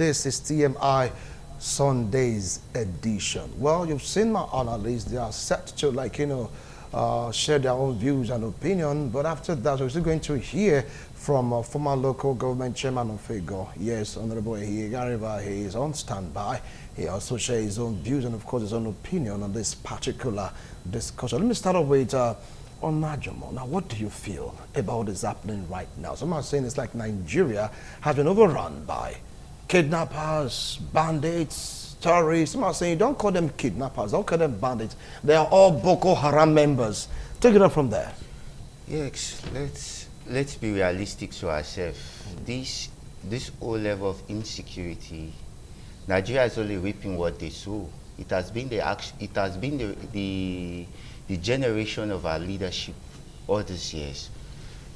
This is TMI Sunday's edition. Well, you've seen my analysts. They are set to, share their own views and opinion. But after that, we're still going to hear from former local government chairman of Fego. Yes, Honorable Ehigariva, he is on standby. He also shares his own views and, of course, his own opinion on this particular discussion. Let me start off with Onajomo. Now, what do you feel about what is happening right now? Some are saying it's like Nigeria has been overrun by kidnappers, bandits, terrorists. Some are saying don't call them kidnappers, don't call them bandits. They are all Boko Haram members. Take it up from there. Yes, let's be realistic to ourselves. This whole level of insecurity, Nigeria is only reaping what they sow. It has been the generation of our leadership all these years.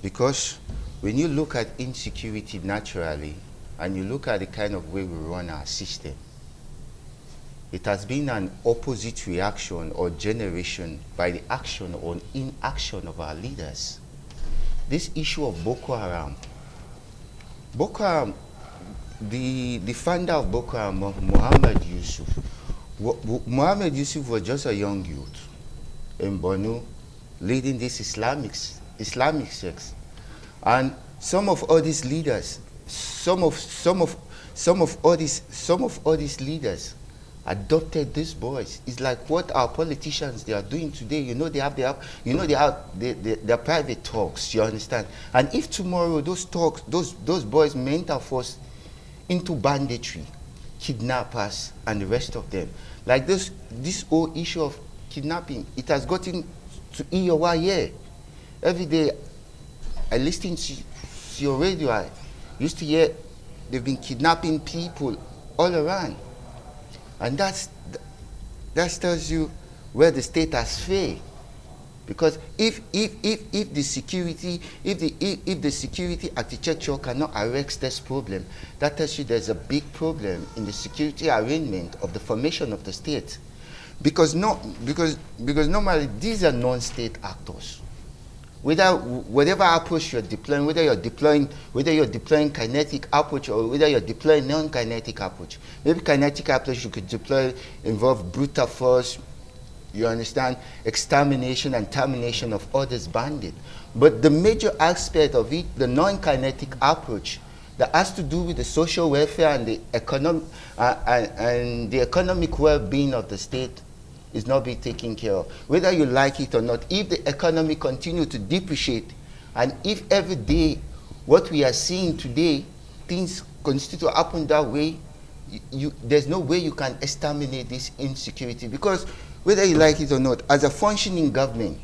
Because when you look at insecurity naturally, and you look at the kind of way we run our system, it has been an opposite reaction or generation by the action or inaction of our leaders. This issue of Boko Haram, the founder of Boko Haram, Muhammad Yusuf, Muhammad Yusuf was just a young youth in Borno, leading this Islamic sects, and some of all these leaders, some of all these leaders adopted these boys. It's like what our politicians they are doing today. You know, they have their private talks. You understand? And if tomorrow those talks, those boys may enter force into banditry, kidnappers, and the rest of them, like this whole issue of kidnapping, it has gotten to Iowa here. Every day, I listen to your radio. I used to hear they've been kidnapping people all around, and that tells you where the state has failed. Because if the security architecture cannot arrest this problem, that tells you there's a big problem in the security arrangement of the formation of the state. Because normally these are non-state actors. Whatever approach you're deploying, whether you're deploying kinetic approach or whether you're deploying non-kinetic approach. Maybe kinetic approach you could deploy involve brutal force, you understand, extermination and termination of others bandits. But the major aspect of it, the non-kinetic approach, that has to do with the social welfare and the economic well-being of the state, is not being taken care of. Whether you like it or not, if the economy continues to depreciate, and if every day what we are seeing today, things continue to happen that way, there's no way you can exterminate this insecurity. Because whether you like it or not, as a functioning government,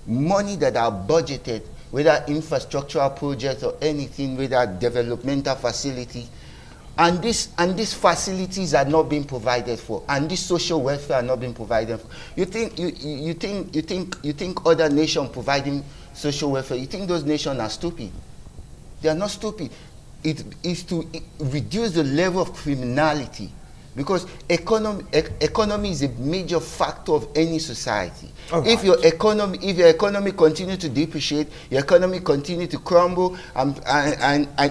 money that are budgeted, whether infrastructural projects or anything, whether developmental facility, and these facilities are not being provided for, and this social welfare are not being provided for. You think other nations providing social welfare, you think those nations are stupid? They are not stupid. It is to reduce the level of criminality, because economy is a major factor of any society. Right. If your economy continue to depreciate, your economy continue to crumble, and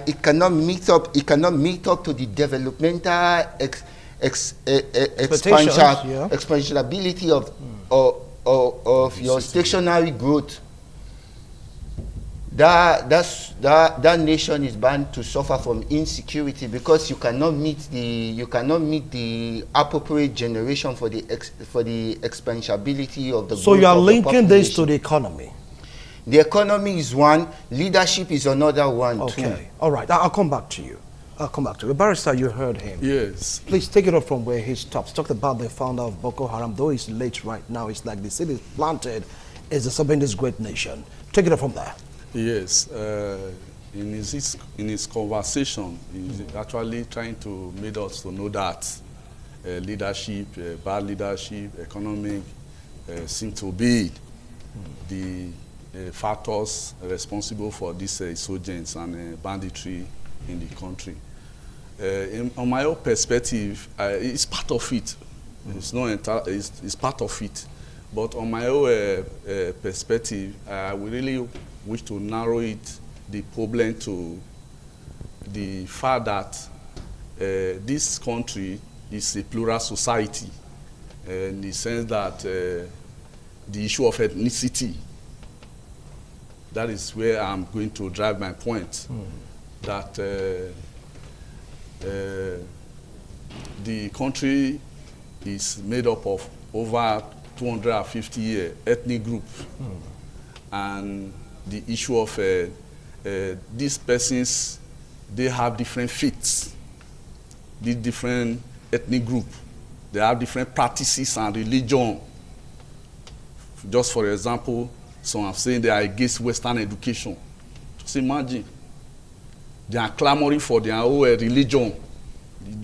it cannot meet up to the developmental expansionability of your stationary growth, that nation is bound to suffer from insecurity, because you cannot meet the appropriate generation for the expansionability of the growth. So you are of linking this to the economy. The economy is one, leadership is another one. Okay, too. All right. I'll come back to you. Barrister, you heard him. Yes. Please take it up from where he stops. Talked about the founder of Boko Haram. Though he's late right now, it's like the city is planted is disturbing this great nation. Take it up from there. Yes, in his conversation, he's actually trying to make us to know that leadership, bad leadership, economic, seem to be the factors responsible for this insurgents and banditry in the country. On my own perspective, it's part of it. It's not it's part of it. But on my own perspective, we really wish to narrow the problem to the fact that this country is a plural society, in the sense that the issue of ethnicity, that is where I'm going to drive my point, that the country is made up of over 250 ethnic groups, and the issue of these persons, they have different faiths, these different ethnic groups, they have different practices and religion. Just for example, some are saying they are against Western education. Just imagine, they are clamoring for their own religion.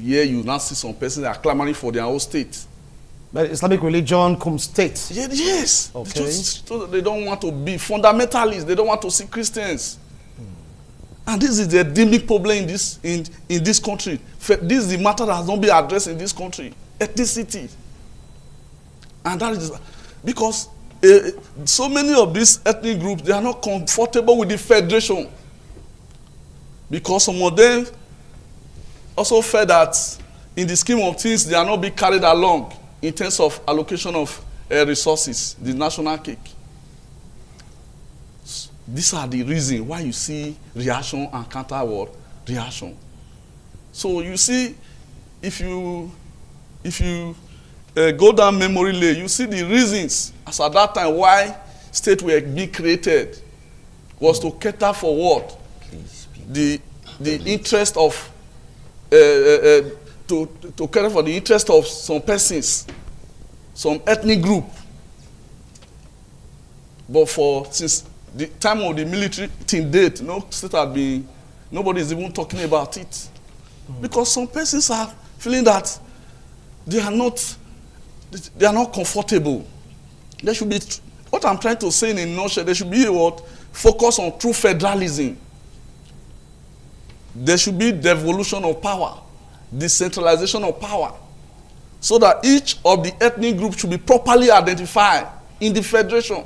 Here you now see some persons that are clamoring for their own state. But Islamic religion comes state. Yes. Okay. They don't want to be fundamentalists. They don't want to see Christians. And this is the endemic problem in this country. This is the matter that has not been addressed in this country. Ethnicity. And that is because so many of these ethnic groups, they are not comfortable with the federation. Because some of them also felt that in the scheme of things, they are not being carried along in terms of allocation of resources, the national cake. These are the reasons why you see reaction and counter reaction. So you see, if you go down memory lane, you see the reasons as at that time why states were being created was to cater for what? The interest of to cater for the interest of some persons, some ethnic group. But since the time of the military till date, no state had been, nobody is even talking about it. Because some persons are feeling that they are not comfortable. There should be, what I'm trying to say in a nutshell, there should be what? Focus on true federalism. There should be devolution of power, decentralization of power, so that each of the ethnic groups should be properly identified in the federation.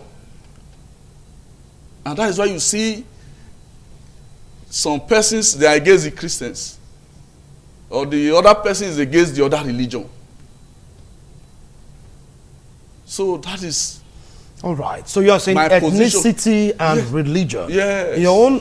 And that is why you see some persons, they are against the Christians, or the other person is against the other religion. So that is... All right. So you are saying ethnicity and religion. Yes. Your own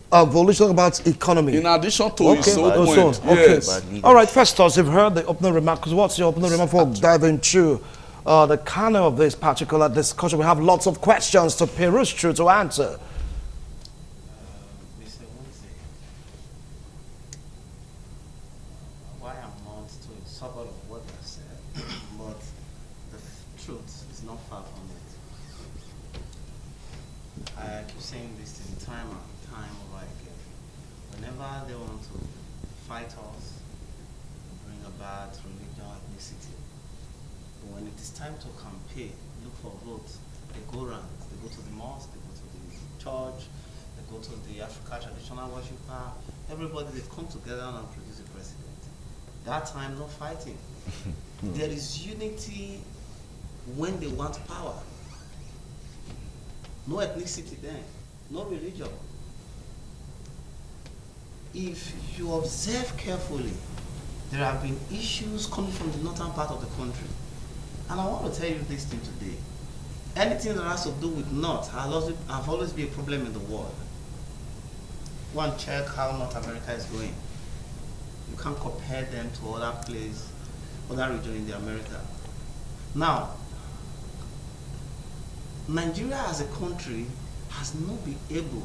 volition about economy. In addition to his own point. Okay. Yes. All right. First, you've heard the opening remarks. What's your opening remark for diving through the kernel of this particular discussion? We have lots of questions to peruse through to answer. Why I'm not to support of what you said, but the truth is not far from it. I keep saying this in time and time over again. Whenever they want to fight us, bring about religion, ethnicity. But when it is time to campaign, look for votes, they go around. They go to the mosque, they go to the church, they go to the African traditional worshiper. Everybody, they come together and produce a president. That time, no fighting. There is unity when they want power. No ethnicity then, no religion. If you observe carefully, there have been issues coming from the northern part of the country. And I want to tell you this thing today. Anything that has to do with North have always been a problem in the world. Go and check how North America is going. You can't compare them to other places, other regions in the America. Now, Nigeria as a country has not been able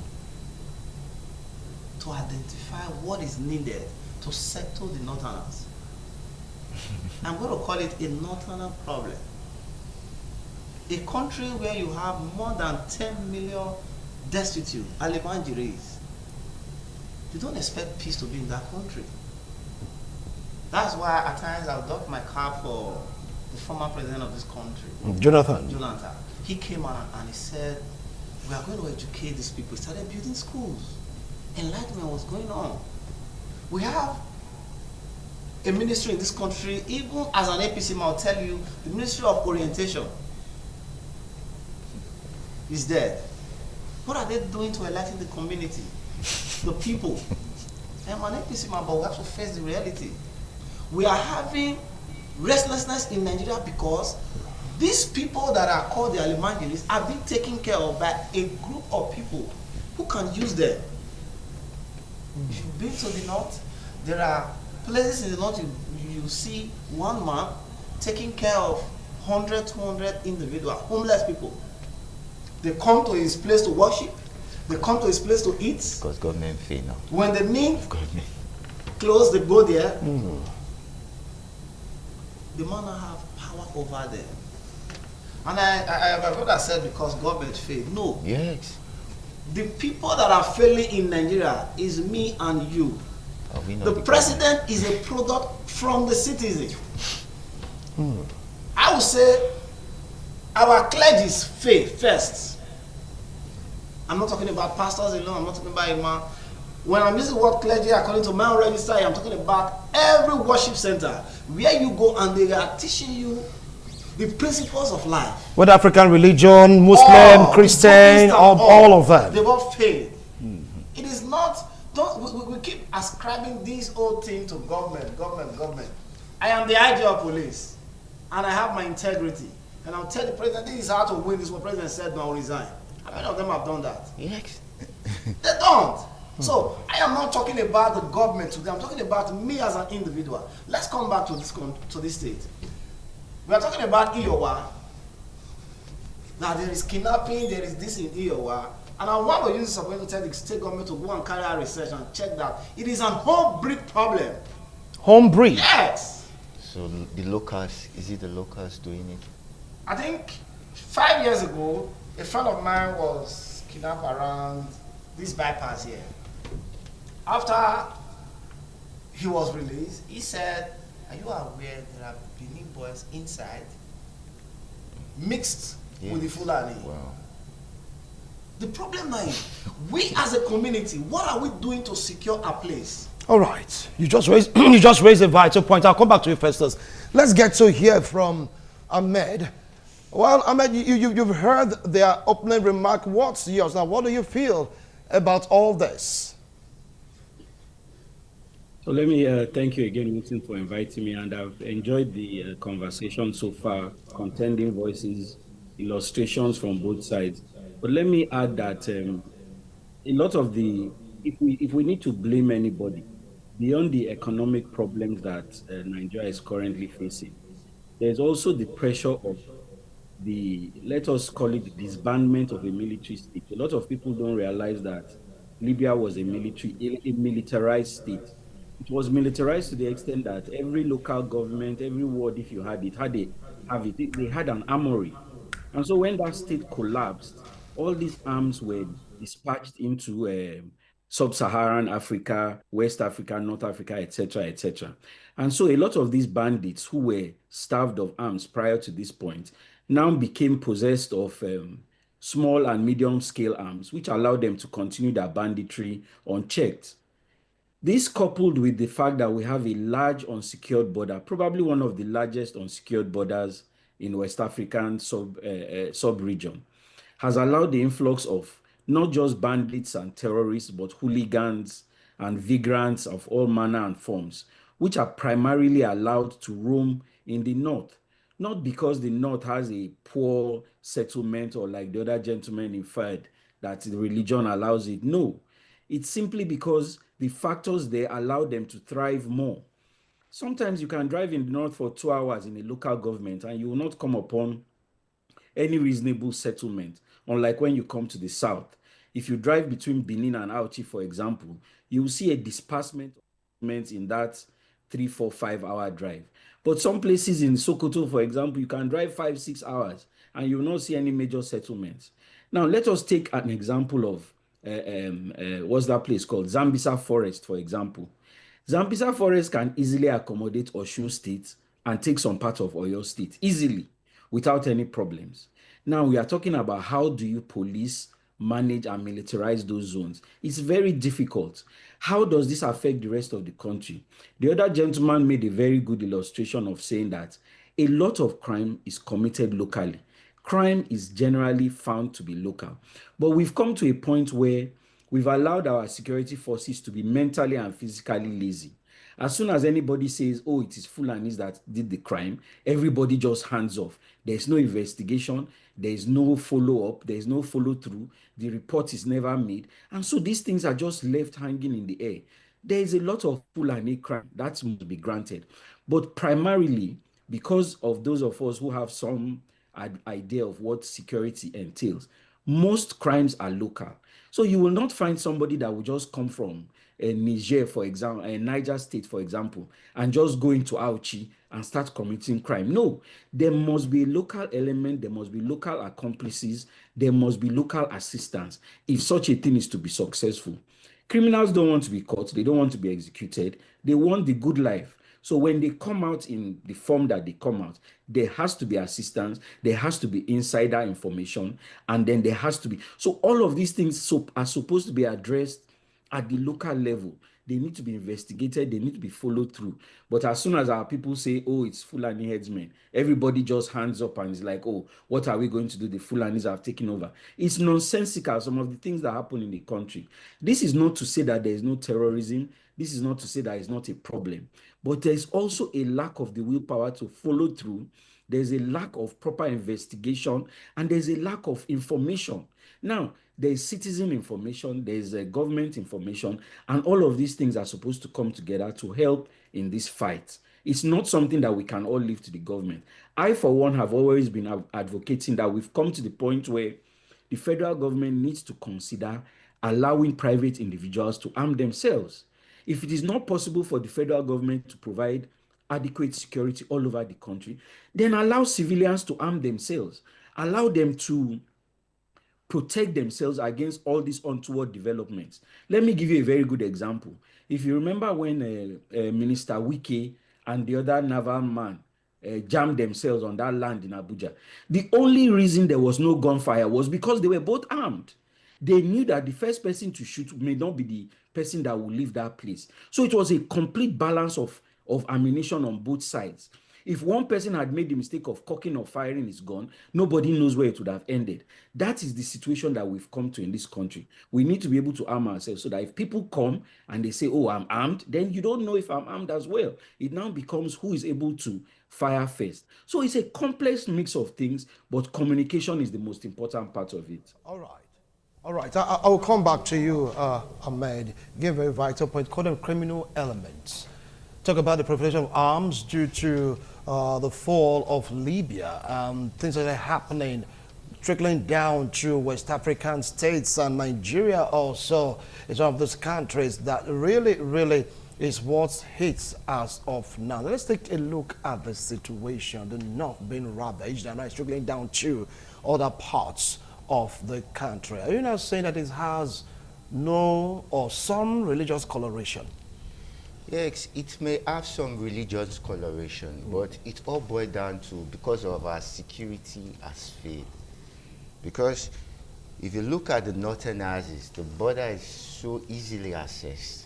to identify what is needed to settle the Northerners. I'm going to call it a Northerner problem. A country where you have more than 10 million destitute, Alimanjiris. You don't expect peace to be in that country. That's why at times I'll dock my cap for the former president of this country, Jonathan. He came out and he said, we are going to educate these people. He started building schools. Enlightenment was going on. We have a ministry in this country, even as an APC, I'll tell you, the Ministry of Orientation is dead. What are they doing to enlighten the community, the people? I'm an APC man, but we have to face the reality. We are having restlessness in Nigeria because these people that are called the Alimandiris are being taken care of by a group of people who can use them. If you've been to the north, there are places in the north you see one man taking care of 100, 200 individuals, homeless people. They come to his place to worship. They come to his place to eat. Because government fee now. When the mean Government. close, they go there. The man now have power over them. And my brother said because government failed. No. Yes. The people that are failing in Nigeria is me and you. The president is a product from the citizen. I would say our clergy's faith first. I'm not talking about pastors alone, I'm not talking about imam. When I'm using the word clergy according to my own register, I'm talking about every worship center where you go and they are teaching you the principles of life. Whether African religion, Muslim, Christian, all of them. They've all failed. It is not, we keep ascribing this old thing to government. I am the IG of police and I have my integrity. And I'll tell the president, this is how to win. This is what the president said, now resign. How many of them have done that? Yes. They don't. So I am not talking about the government today. I'm talking about me as an individual. Let's come back to this state. We are talking about Iowa. Now there is kidnapping, there is this in Iowa. And I want to use this opportunity to tell the state government to go and carry out research and check that it is an home breed problem. Home breed? Yes. So the locals, is it the locals doing it? I think 5 years ago, a friend of mine was kidnapped around this bypass here. After he was released, he said, are you aware there are Benin boys inside mixed with the Fulani? Wow. The problem now is, we as a community, what are we doing to secure our place? All right. You just raised you just raised a vital point. I'll come back to you first. Let's get to hear from Ahmed. Well, Ahmed, you've heard their opening remark. What's yours now? What do you feel about all this? So let me thank you again, Wilson, for inviting me, and I've enjoyed the conversation so far, contending voices, illustrations from both sides. But let me add that a lot of if we need to blame anybody, beyond the economic problems that Nigeria is currently facing, there's also the pressure of let us call it the disbandment of a military state. A lot of people don't realize that Libya was a militarized state. It was militarized to the extent that every local government, every ward, if you had it, they had an armory. And so when that state collapsed, all these arms were dispatched into sub-Saharan Africa, West Africa, North Africa, etc., etc. And so a lot of these bandits who were starved of arms prior to this point now became possessed of small and medium scale arms, which allowed them to continue their banditry unchecked. This coupled with the fact that we have a large unsecured border, probably one of the largest unsecured borders in West African sub-region, has allowed the influx of not just bandits and terrorists, but hooligans and vagrants of all manner and forms, which are primarily allowed to roam in the north. Not because the north has a poor settlement or like the other gentleman inferred that the religion allows it. No, it's simply because the factors there allow them to thrive more. Sometimes you can drive in the north for 2 hours in a local government and you will not come upon any reasonable settlement, unlike when you come to the south. If you drive between Benin and Auchi, for example, you will see a disbursement in that 3, 4, 5 hour drive. But some places in Sokoto, for example, you can drive 5, 6 hours and you will not see any major settlements. Now, let us take an example of what's that place called? Zambisa Forest, for example. Zambisa Forest can easily accommodate Osun State and take some part of Oyo State easily without any problems. Now we are talking about how do you police, manage, and militarize those zones. It's very difficult. How does this affect the rest of the country? The other gentleman made a very good illustration of saying that a lot of crime is committed locally. Crime is generally found to be local. But we've come to a point where we've allowed our security forces to be mentally and physically lazy. As soon as anybody says, oh, it is Fulanis that did the crime, everybody just hands off. There's no investigation, there's no follow-up, there's no follow-through, the report is never made. And so these things are just left hanging in the air. There is a lot of Fulani crime, that must be granted. But primarily, because of those of us who have some idea of what security entails, most crimes are local. So you will not find somebody that will just come from Niger, for example, Niger State, for example, and just go into Auchi and start committing crime. No, there must be a local element, there must be local accomplices, there must be local assistance if such a thing is to be successful. Criminals don't want to be caught, they don't want to be executed, they want the good life. So when they come out in the form that they come out, there has to be assistance, there has to be insider information, and then there has to be. So all of these things are supposed to be addressed at the local level. They need to be investigated, they need to be followed through. But as soon as our people say, oh, it's Fulani headsmen, everybody just hands up and is like, oh, what are we going to do? The Fulanis have taken over. It's nonsensical, some of the things that happen in the country. This is not to say that there is no terrorism. This is not to say that it's not a problem. But there's also a lack of the willpower to follow through. There's a lack of proper investigation, and there's a lack of information. Now, there's citizen information, there's government information, and all of these things are supposed to come together to help in this fight. It's not something that we can all leave to the government. I, for one, have always been advocating that we've come to the point where the federal government needs to consider allowing private individuals to arm themselves. If it is not possible for the federal government to provide adequate security all over the country, then allow civilians to arm themselves. Allow them to protect themselves against all these untoward developments. Let me give you a very good example. If you remember when Minister Wike and the other naval man jammed themselves on that land in Abuja, the only reason there was no gunfire was because they were both armed. They knew that the first person to shoot may not be the person that will leave that place. So it was a complete balance of ammunition on both sides. If one person had made the mistake of cocking or firing his gun, nobody knows where it would have ended. That is the situation that we've come to in this country. We need to be able to arm ourselves so that if people come and they say, oh, I'm armed, then you don't know if I'm armed as well. It now becomes who is able to fire first. So it's a complex mix of things, but communication is the most important part of it. All right. All right. I will come back to you, Ahmed. Give a vital point. Call them criminal elements. Talk about the proliferation of arms due to the fall of Libya. Things that are happening, trickling down to West African states, and Nigeria also is one of those countries that really is what hits us off now. Let's take a look at the situation. The north being ravaged and now it's trickling down to other parts of the country. Are you not saying that it has no or some religious coloration? Yes, it may have some religious coloration, but it all boils down to because of our security has failed. Because if you look at the northern axis, the border is so easily accessed.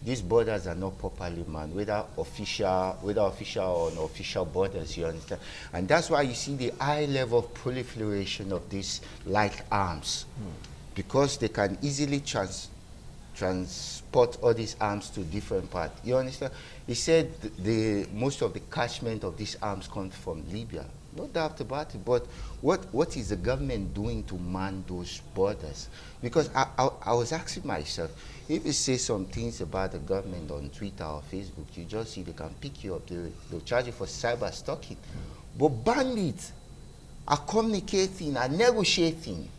These borders are not properly manned, whether official or unofficial borders, you understand? And that's why you see the high level of proliferation of these light arms, because they can easily transport all these arms to different parts. You understand? He said most of the catchment of these arms comes from Libya. No doubt about it. But what is the government doing to man those borders? Because I was asking myself, if you say some things about the government on Twitter or Facebook, you just see they can pick you up, they'll charge you for cyber stalking. But bandits are communicating, are negotiating.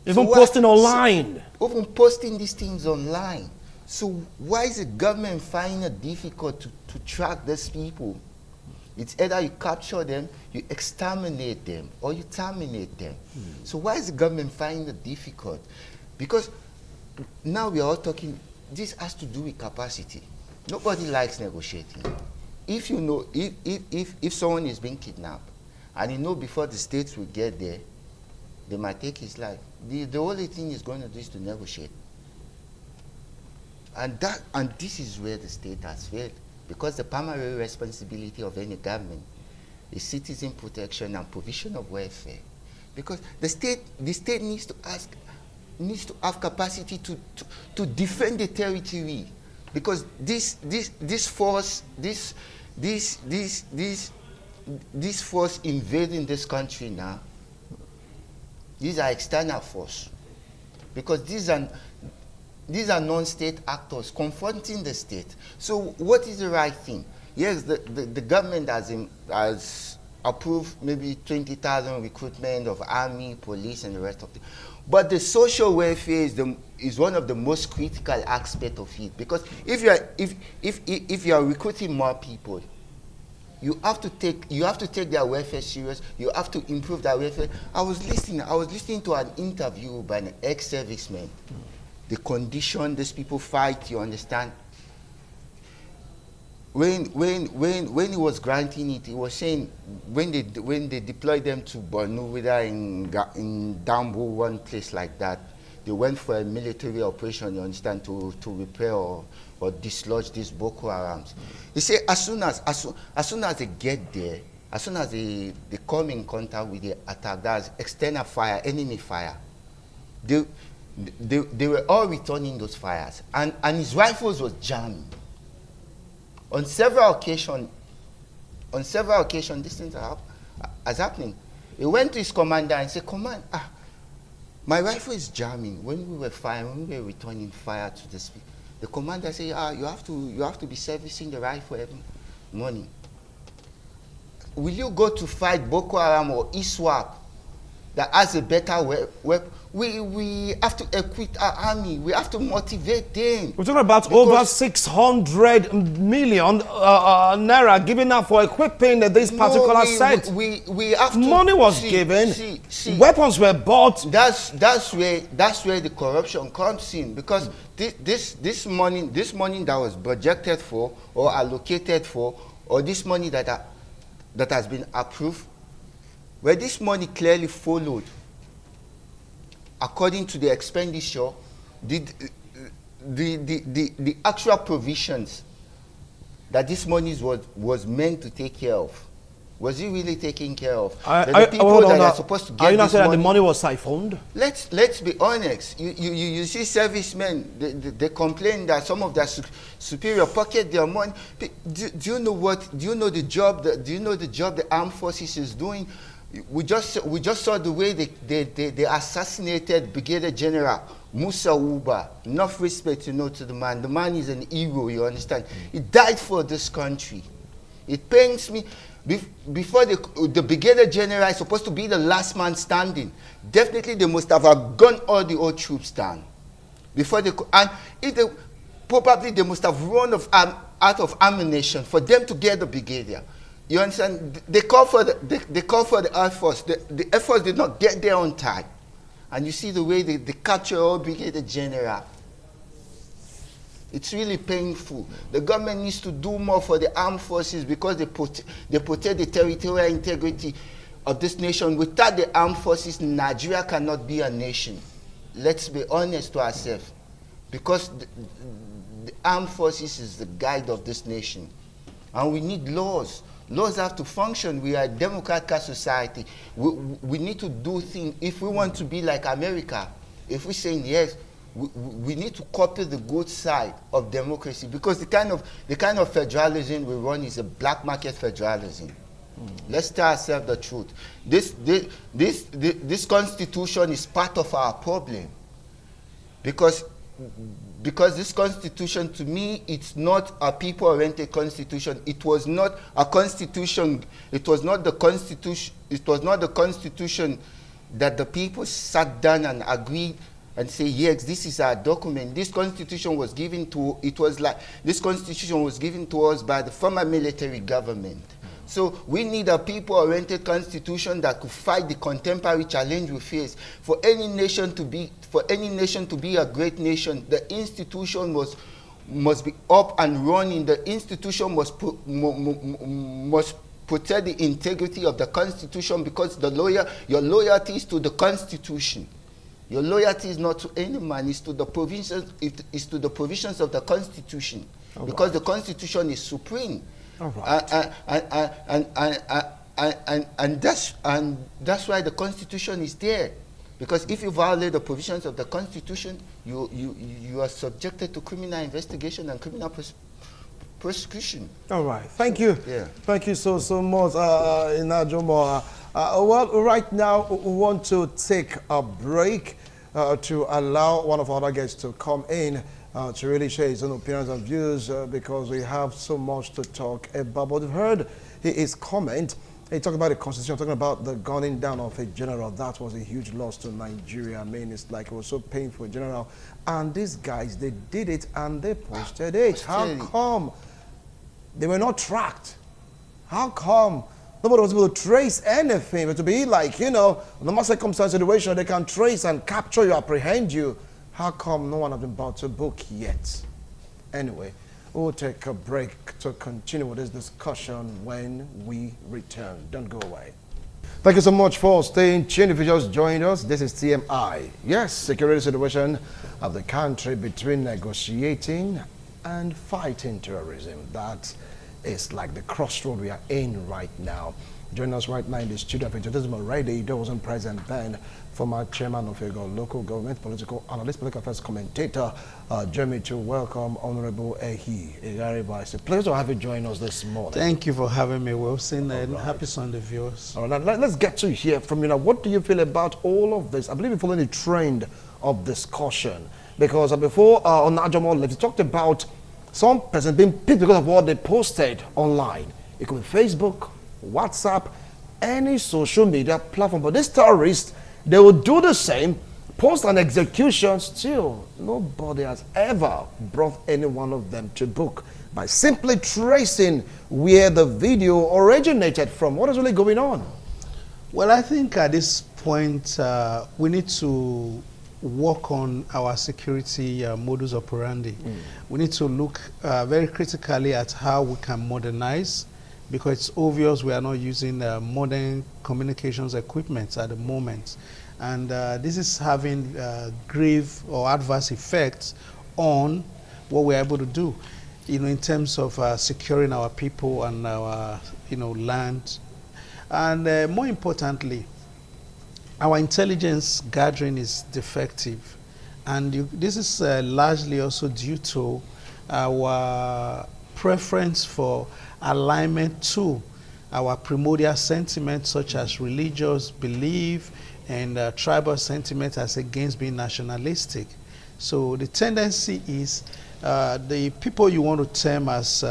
Even posting online. Even posting these things online. So why is the government finding it difficult to track these people? It's either you capture them, you exterminate them, or you terminate them. So why is the government finding it difficult? Because now we are all talking, this has to do with capacity. Nobody likes negotiating. If you know, if someone is being kidnapped, and you know before the states will get there, they might take his life. The only thing he's going to do is to negotiate. And this is where the state has failed, because the primary responsibility of any government is citizen protection and provision of welfare. Because the state needs to have capacity to defend the territory. because this force invading this country now, these are external force, because these are non-state actors confronting the state. So what is the right thing? Yes, the government has approved maybe 20,000 recruitment of army, police, and the rest of it. But the social welfare is one of the most critical aspects of it, because if you are recruiting more people, you have to take their welfare serious. You have to improve their welfare. I was listening to an interview by an ex-serviceman. The condition these people fight, you understand. When he was granting it, he was saying when they deployed them to Borno, whether in Dambo, one place like that, they went for a military operation, you understand, to repair or dislodge these Boko Harams. He said as soon as they get there, as soon as they come in contact with the attack, that's external fire, enemy fire, they were all returning those fires, and his rifles was jamming. On several occasions, these things are happening. He went to his commander and said, "Command, my rifle is jamming." When we were returning fire to this, the commander said, "You have to be servicing the rifle every morning. Will you go to fight Boko Haram or ISWAP that has a better weapon? We have to equip our army. We have to motivate them." We're talking about over 600 million naira given out for equipping this particular set. We have to. Money was given. Weapons were bought. That's where the corruption comes in, because this money that was budgeted for or allocated for, or this money that has been approved, where this money clearly followed according to the expenditure, the actual provisions that this money was meant to take care of. Was it really taken care of? The people that are supposed to get, are you not saying that the money, money was siphoned? Let's be honest. You see servicemen, they complain that some of their superior pocket their money. Do you know the job the armed forces is doing? We just saw the way they assassinated Brigadier General Musa Uba. Enough respect, to the man. The man is an hero, you understand. He died for this country. It pains me. Before the Brigadier General is supposed to be the last man standing, definitely they must have gunned all the old troops down. Probably they must have run out of ammunition for them to get the brigadier. You understand? They call for the Air Force. The Air Force did not get there on time. And you see the way they capture all Brigadier General. It's really painful. The government needs to do more for the armed forces, because they protect the territorial integrity of this nation. Without the armed forces, Nigeria cannot be a nation. Let's be honest to ourselves. Because the armed forces is the guide of this nation. And we need laws. Laws have to function. We are a democratic society. We need to do things. If we want to be like America, if we're saying yes, we need to copy the good side of democracy, because the kind of federalism we run is a black market federalism. Let's tell ourselves the truth. This constitution is part of our problem, because this constitution, to me, it's not a people-oriented constitution. It was not a constitution. It was not the constitution. It was not the constitution that the people sat down and agreed and say, yes, this is our document. This constitution was given to. This constitution was given to us by the former military government. So we need a people-oriented constitution that could fight the contemporary challenge we face. For any nation to be a great nation, the institution must be up and running. The institution must protect the integrity of the constitution, because your loyalty is to the constitution. Your loyalty is not to any man; it's to the provisions. It's to the provisions of the constitution, because the constitution is supreme. All right. And that's why the constitution is there. Because if you violate the provisions of the Constitution, you are subjected to criminal investigation and criminal prosecution. All right. Thank you. Yeah. Thank you so much, Inajomo. Well, right now we want to take a break to allow one of our other guests to come in to really share his own opinions and views because we have so much to talk about. But we've heard his comment. He talked about the Constitution, talking about the gunning down of a general. That was a huge loss to Nigeria. I mean, it's like it was so painful, general. And these guys, they did it and they posted it. How come they were not tracked? How come nobody was able to trace anything? But to be like, you know, no matter circumstance situation, they can trace and capture you, apprehend you. How come no one has been brought to book yet? Anyway, we'll take a break to continue with this discussion when we return. Don't go away. Thank you so much for staying tuned. If you just joined us, this is TMI. Yes, security situation of the country between negotiating and fighting terrorism. That is like the crossroad we are in right now. Joining us right now in the studio for Terrorism already, there wasn't present then, former chairman of your local government, political analyst, political affairs commentator, Jeremy, to welcome Honorable Ehi Igariba. It's a pleasure to have you join us this morning. Thank you for having me, Wilson, and happy Sunday, viewers. All right, let's get to hear from you now. What do you feel about all of this? I believe you're following the trend of discussion because before on Ajamo left, he talked about some person being picked because of what they posted online. It could be Facebook, WhatsApp, any social media platform. But these terrorists, they will do the same, post an execution. Still, nobody has ever brought any one of them to book by simply tracing where the video originated from. What is really going on? Well, I think at this point, we need to work on our security modus operandi. We need to look very critically at how we can modernize, because it's obvious we are not using modern communications equipment at the moment. And this is having grave or adverse effects on what we're able to do, in terms of securing our people and our, land. And more importantly, our intelligence gathering is defective. And this is largely also due to our preference for alignment to our primordial sentiments, such as religious belief and tribal sentiment, as against being nationalistic. So the tendency is the people you want to term as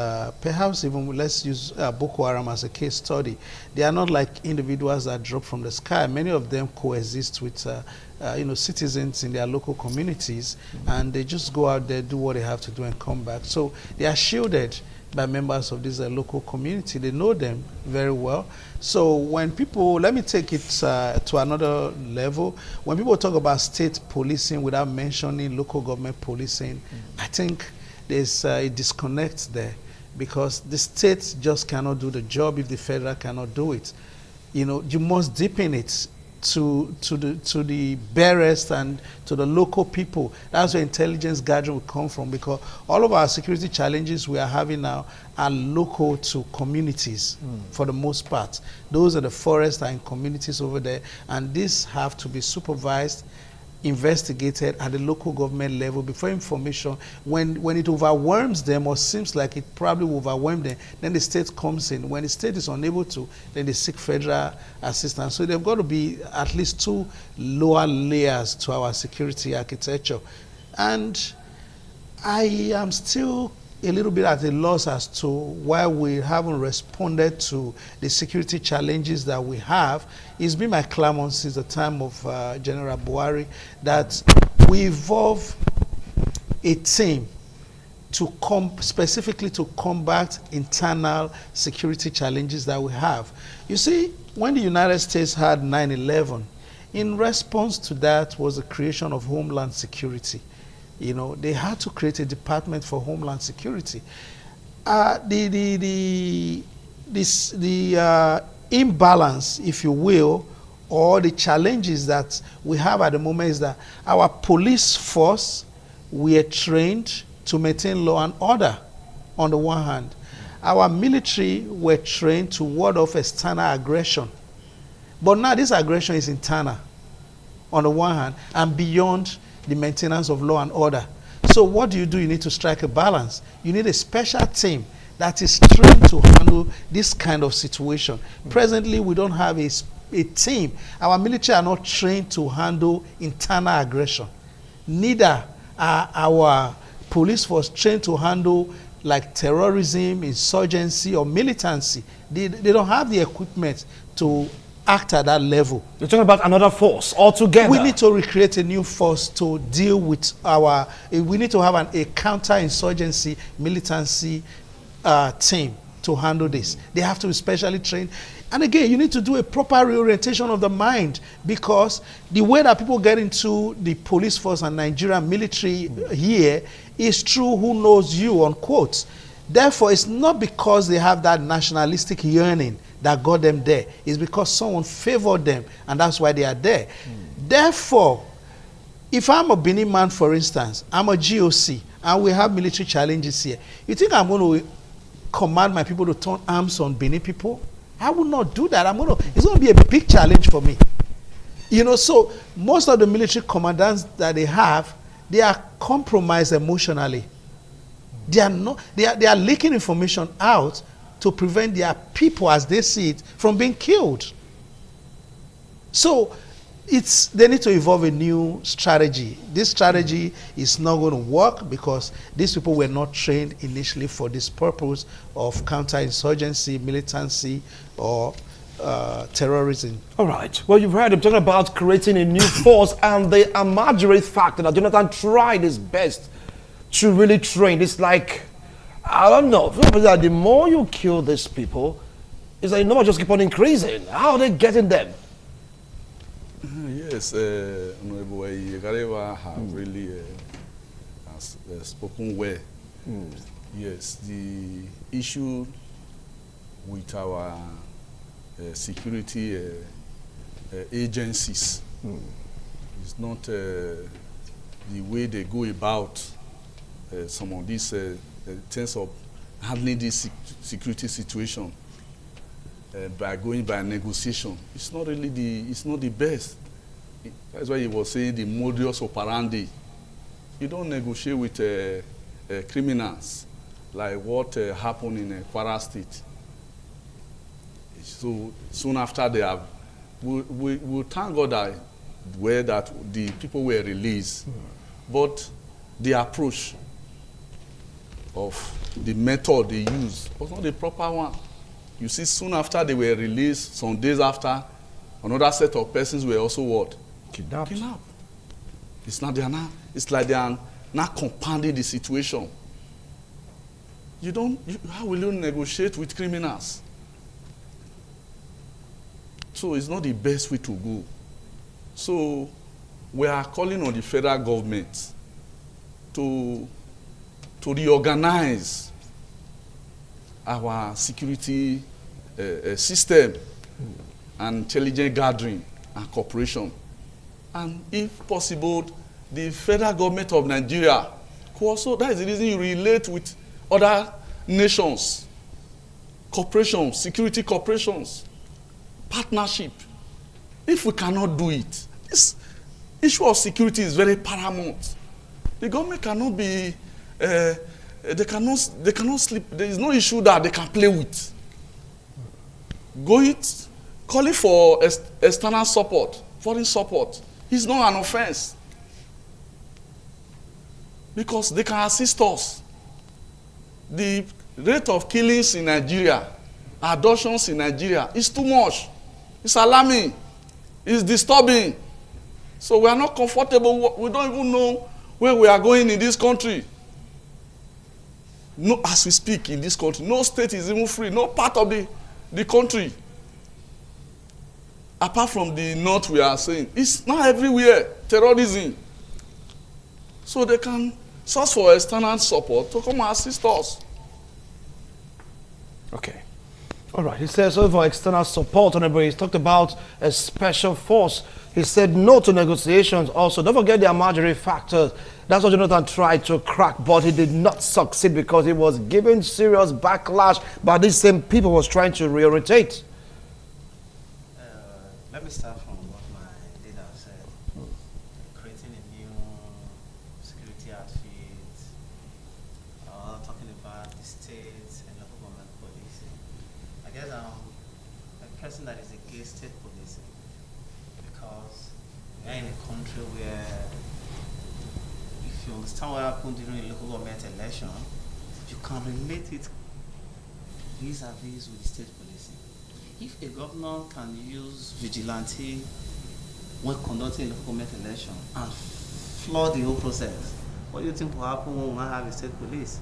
perhaps even, let's use Boko Haram as a case study. They are not like individuals that drop from the sky. Many of them coexist with citizens in their local communities, and they just go out there, do what they have to do, and come back. So they are shielded by members of this local community. They know them very well. So when people, let me take it to another level. When people talk about state policing without mentioning local government policing, I think there's a disconnect there, because the state just cannot do the job if the federal cannot do it. You must deepen it to the barest and to the local people. That's where intelligence gathering will come from, because all of our security challenges we are having now are local to communities for the most part. Those are the forests are in communities over there, and these have to be supervised, investigated at the local government level before information, when it overwhelms them or seems like it probably will overwhelm them, then the state comes in. When the state is unable to, then they seek federal assistance. So they've got to be at least two lower layers to our security architecture. And I am still a little bit at a loss as to why we haven't responded to the security challenges that we have. It's been my clamor since the time of General Buhari that we evolve a team to specifically to combat internal security challenges that we have. You see, when the United States had 9/11, in response to that was the creation of Homeland Security. They had to create a department for Homeland Security. The imbalance, if you will, or the challenges that we have at the moment is that our police force, we are trained to maintain law and order on the one hand. Our military were trained to ward off external aggression. But now this aggression is internal. on the one hand, and beyond the maintenance of law and order. So what do? You need to strike a balance. You need a special team that is trained to handle this kind of situation. Presently, we don't have a team. Our military are not trained to handle internal aggression. Neither are our police force trained to handle like terrorism, insurgency, or militancy. They don't have the equipment to act at that level. You're talking about another force altogether. We need to recreate a new force to deal with our, we need to have a counter-insurgency, militancy team to handle this. They have to be specially trained. And again, you need to do a proper reorientation of the mind, because the way that people get into the police force and Nigerian military here is through who knows you, unquote. Therefore, it's not because they have that nationalistic yearning that got them there. It's because someone favored them, and that's why they are there. Therefore, if I'm a Benin man, for instance, I'm a GOC, and we have military challenges here, you think I'm going to command my people to turn arms on Benin people? I will not do that. It's going to be a big challenge for me. You know, so most of the military commandants that they have, they are compromised emotionally. They are leaking information out to prevent their people, as they see it, from being killed. So they need to evolve a new strategy. This strategy is not going to work because these people were not trained initially for this purpose of counterinsurgency, militancy, or terrorism. All right. Well, you've heard him talking about creating a new force, and the Amajiri factor that Jonathan tried his best to really train. It's like, I don't know, the more you kill these people, it's like the number just keep on increasing. How are they getting them? Yes, Honorable Yegareva have really spoken well. Yes, the issue with our security agencies is not the way they go about some of these terms of handling this security situation. By going by negotiation, it's not really the best. That's why he was saying the modus operandi. You don't negotiate with criminals like what happened in Kwara State. So soon after they have, we thank God that the people were released, but the approach of the method they used was not the proper one. You see, soon after they were released, some days after, another set of persons were also what? Kidnapped. It's not it's like they are not compounding the situation. How will you negotiate with criminals? So it's not the best way to go. So we are calling on the federal government to reorganize our security system and intelligence gathering and cooperation. And if possible, the federal government of Nigeria could also, that is the reason you relate with other nations, cooperation, security cooperations, partnership. If we cannot do it, this issue of security is very paramount. The government cannot be they cannot sleep. There is no issue that they can play with. Calling for external support, foreign support, is not an offense. Because they can assist us. The rate of killings in Nigeria, abductions in Nigeria, is too much. It's alarming. It's disturbing. So we are not comfortable. We don't even know where we are going in this country. No, as we speak in this country, no state is even free, no part of the country. Apart from the north, we are saying, it's not everywhere, terrorism. So they can source for external support to come and assist us. Okay. All right. He says over external support, Honorable. He's talked about a special force. He said no to negotiations also. Don't forget the Amajiri factor. That's what Jonathan tried to crack, but he did not succeed because he was given serious backlash by these same people who was trying to reorientate. Let me start from what my leader said. person that is against state policing because we are in a country where, if you understand what happened during a local government election, you can relate it vis-a-vis with the state policing. If a governor can use vigilante when conducting a local government election and flood the whole process, what do you think will happen when we have a state police?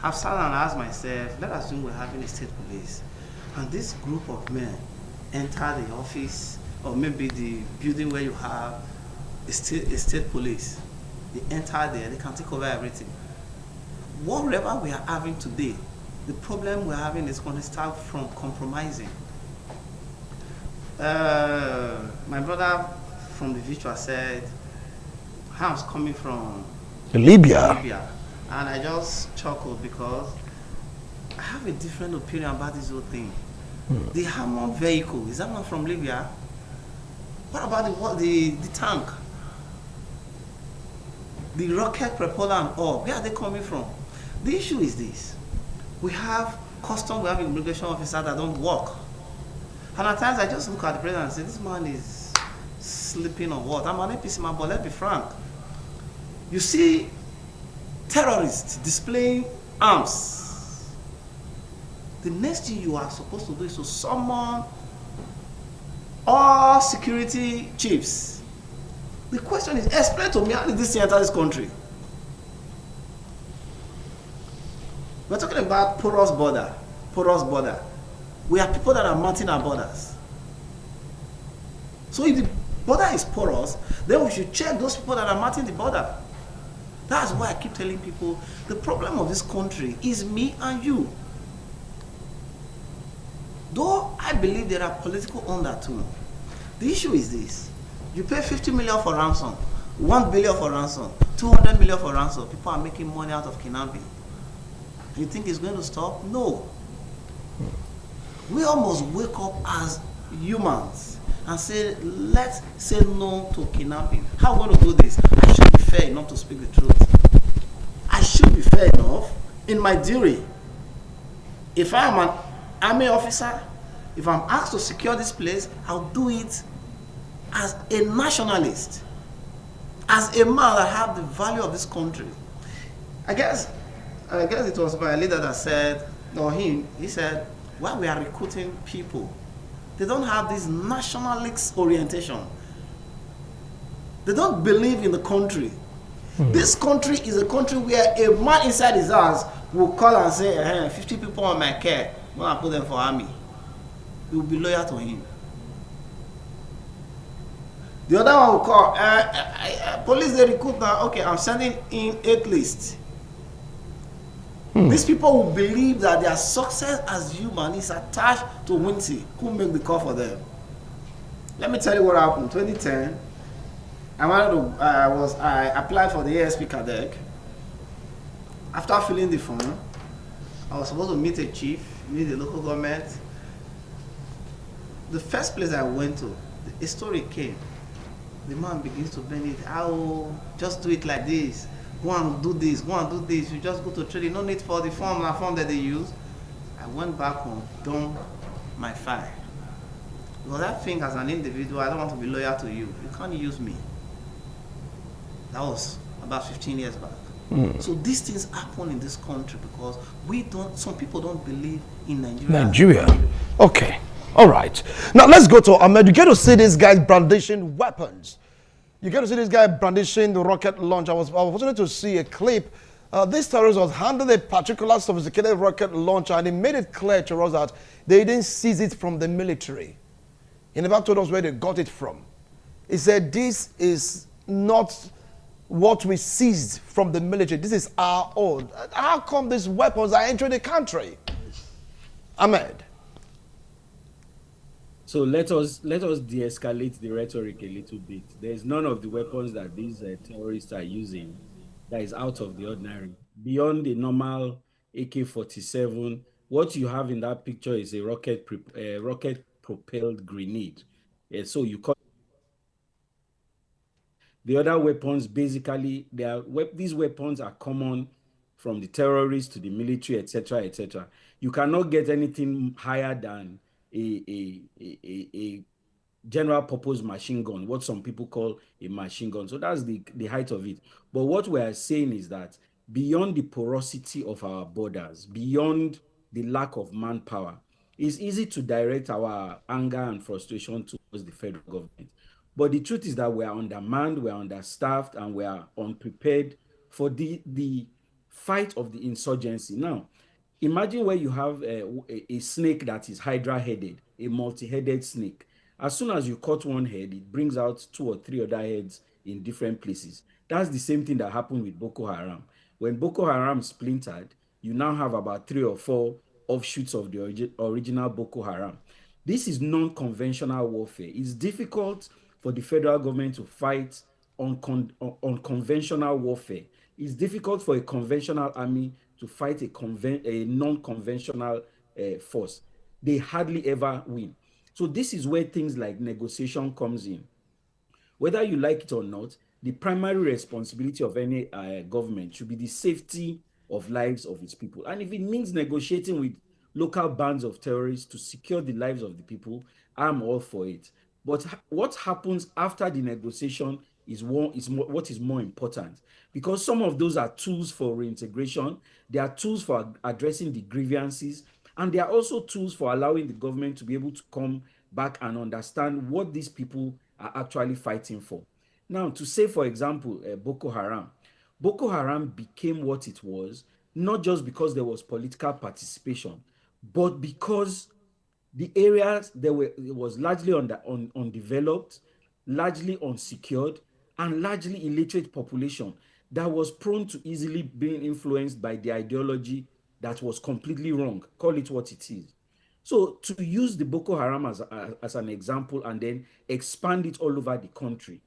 I've sat and asked myself, let us assume we're having a state police, and this group of men enter the office or maybe the building where you have a state police. They enter there, they can take over everything. Whatever we are having today, the problem we're having is going to start from compromising. My brother from the virtual said, I was coming from Libya. And I just chuckled because I have a different opinion about this whole thing. The armored vehicle, is that one from Libya? What about the tank? The rocket propeller and all, where are they coming from? The issue is this. We have custom, we have immigration officers that don't work. And at times I just look at the president and say, this man is sleeping on what? I'm an APC man, but let's be frank. You see terrorists displaying arms. The next thing you are supposed to do is to summon all security chiefs. The question is, explain to me, how did this thing enter this country? We're talking about porous border. We are people that are mounting our borders. So if the border is porous, then we should check those people that are mounting the border. That's why I keep telling people, the problem of this country is me and you. Though I believe there are political undertones, the issue is this. You pay 50 million for ransom, 1 billion for ransom, 200 million for ransom. People are making money out of kidnapping. You think it's going to stop? No. We almost wake up as humans and say, let's say no to kidnapping. How are we going to do this? I should be fair enough to speak the truth. I should be fair enough in my duty. If I am an army officer, if I'm asked to secure this place, I'll do it as a nationalist, as a man that have the value of this country. I guess it was my leader that said, or him, he said, while we are recruiting people, they don't have this nationalist orientation. They don't believe in the country. This country is a country where a man inside his house will call and say, 50 people on my care, when I put them for army. He will be loyal to him. The other one will call, police they recruit now, okay, I'm sending in 8 lists. These people will believe that their success as human is attached to Winty, who make the call for them. Let me tell you what happened. 2010, I applied for the ASP cadet. After filling the form, I was supposed to meet a chief, meet the local government. The first place I went to, a story came. The man begins to bend it. Just do it like this. Go and do this, go and do this. You just go to training. No need for the form that they use. I went back home, dumped my file. Because I think as an individual, I don't want to be loyal to you. You can't use me. That was about 15 years back. So these things happen in this country because some people don't believe in Nigeria. Okay. All right. Now let's go to Ahmed. You get to see these guys brandishing weapons. You get to see this guy brandishing the rocket launch. I was fortunate to see a clip. This terrorist was handed a particular sophisticated rocket launcher, and he made it clear to us that they didn't seize it from the military. He never told us where they got it from. He said, this is not what we seized from the military. This is our own. How come these weapons are entering the country? Ahmed. So let us de-escalate the rhetoric a little bit. There's none of the weapons that these terrorists are using that is out of the ordinary. Beyond the normal AK-47, what you have in that picture is a rocket-propelled grenade. So you call the other weapons, basically, these weapons are common from the terrorists to the military, etc., etc. You cannot get anything higher than a general purpose machine gun, what some people call a machine gun. So that's the height of it. But what we are saying is that beyond the porosity of our borders, beyond the lack of manpower, it's easy to direct our anger and frustration towards the federal government. But the truth is that we are undermanned, we are understaffed, and we are unprepared for the fight of the insurgency. Now, imagine where you have a snake that is hydra-headed, a multi-headed snake. As soon as you cut one head, it brings out two or three other heads in different places. That's the same thing that happened with Boko Haram. When Boko Haram splintered, you now have about three or four offshoots of the original Boko Haram. This is non-conventional warfare. It's difficult for the federal government to fight on conventional warfare. It's difficult for a conventional army to fight a non-conventional force. They hardly ever win. So this is where things like negotiation comes in. Whether you like it or not, the primary responsibility of any government should be the safety of lives of its people. And if it means negotiating with local bands of terrorists to secure the lives of the people, I'm all for it. But what happens after the negotiation what is more important, because some of those are tools for reintegration, they are tools for addressing the grievances, and they are also tools for allowing the government to be able to come back and understand what these people are actually fighting for. Now, to say, for example, Boko Haram became what it was, not just because there was political participation, but because the areas that were it was largely undeveloped, largely unsecured, and largely illiterate population that was prone to easily being influenced by the ideology that was completely wrong. Call it what it is. So to use the Boko Haram as an example and then expand it all over the country,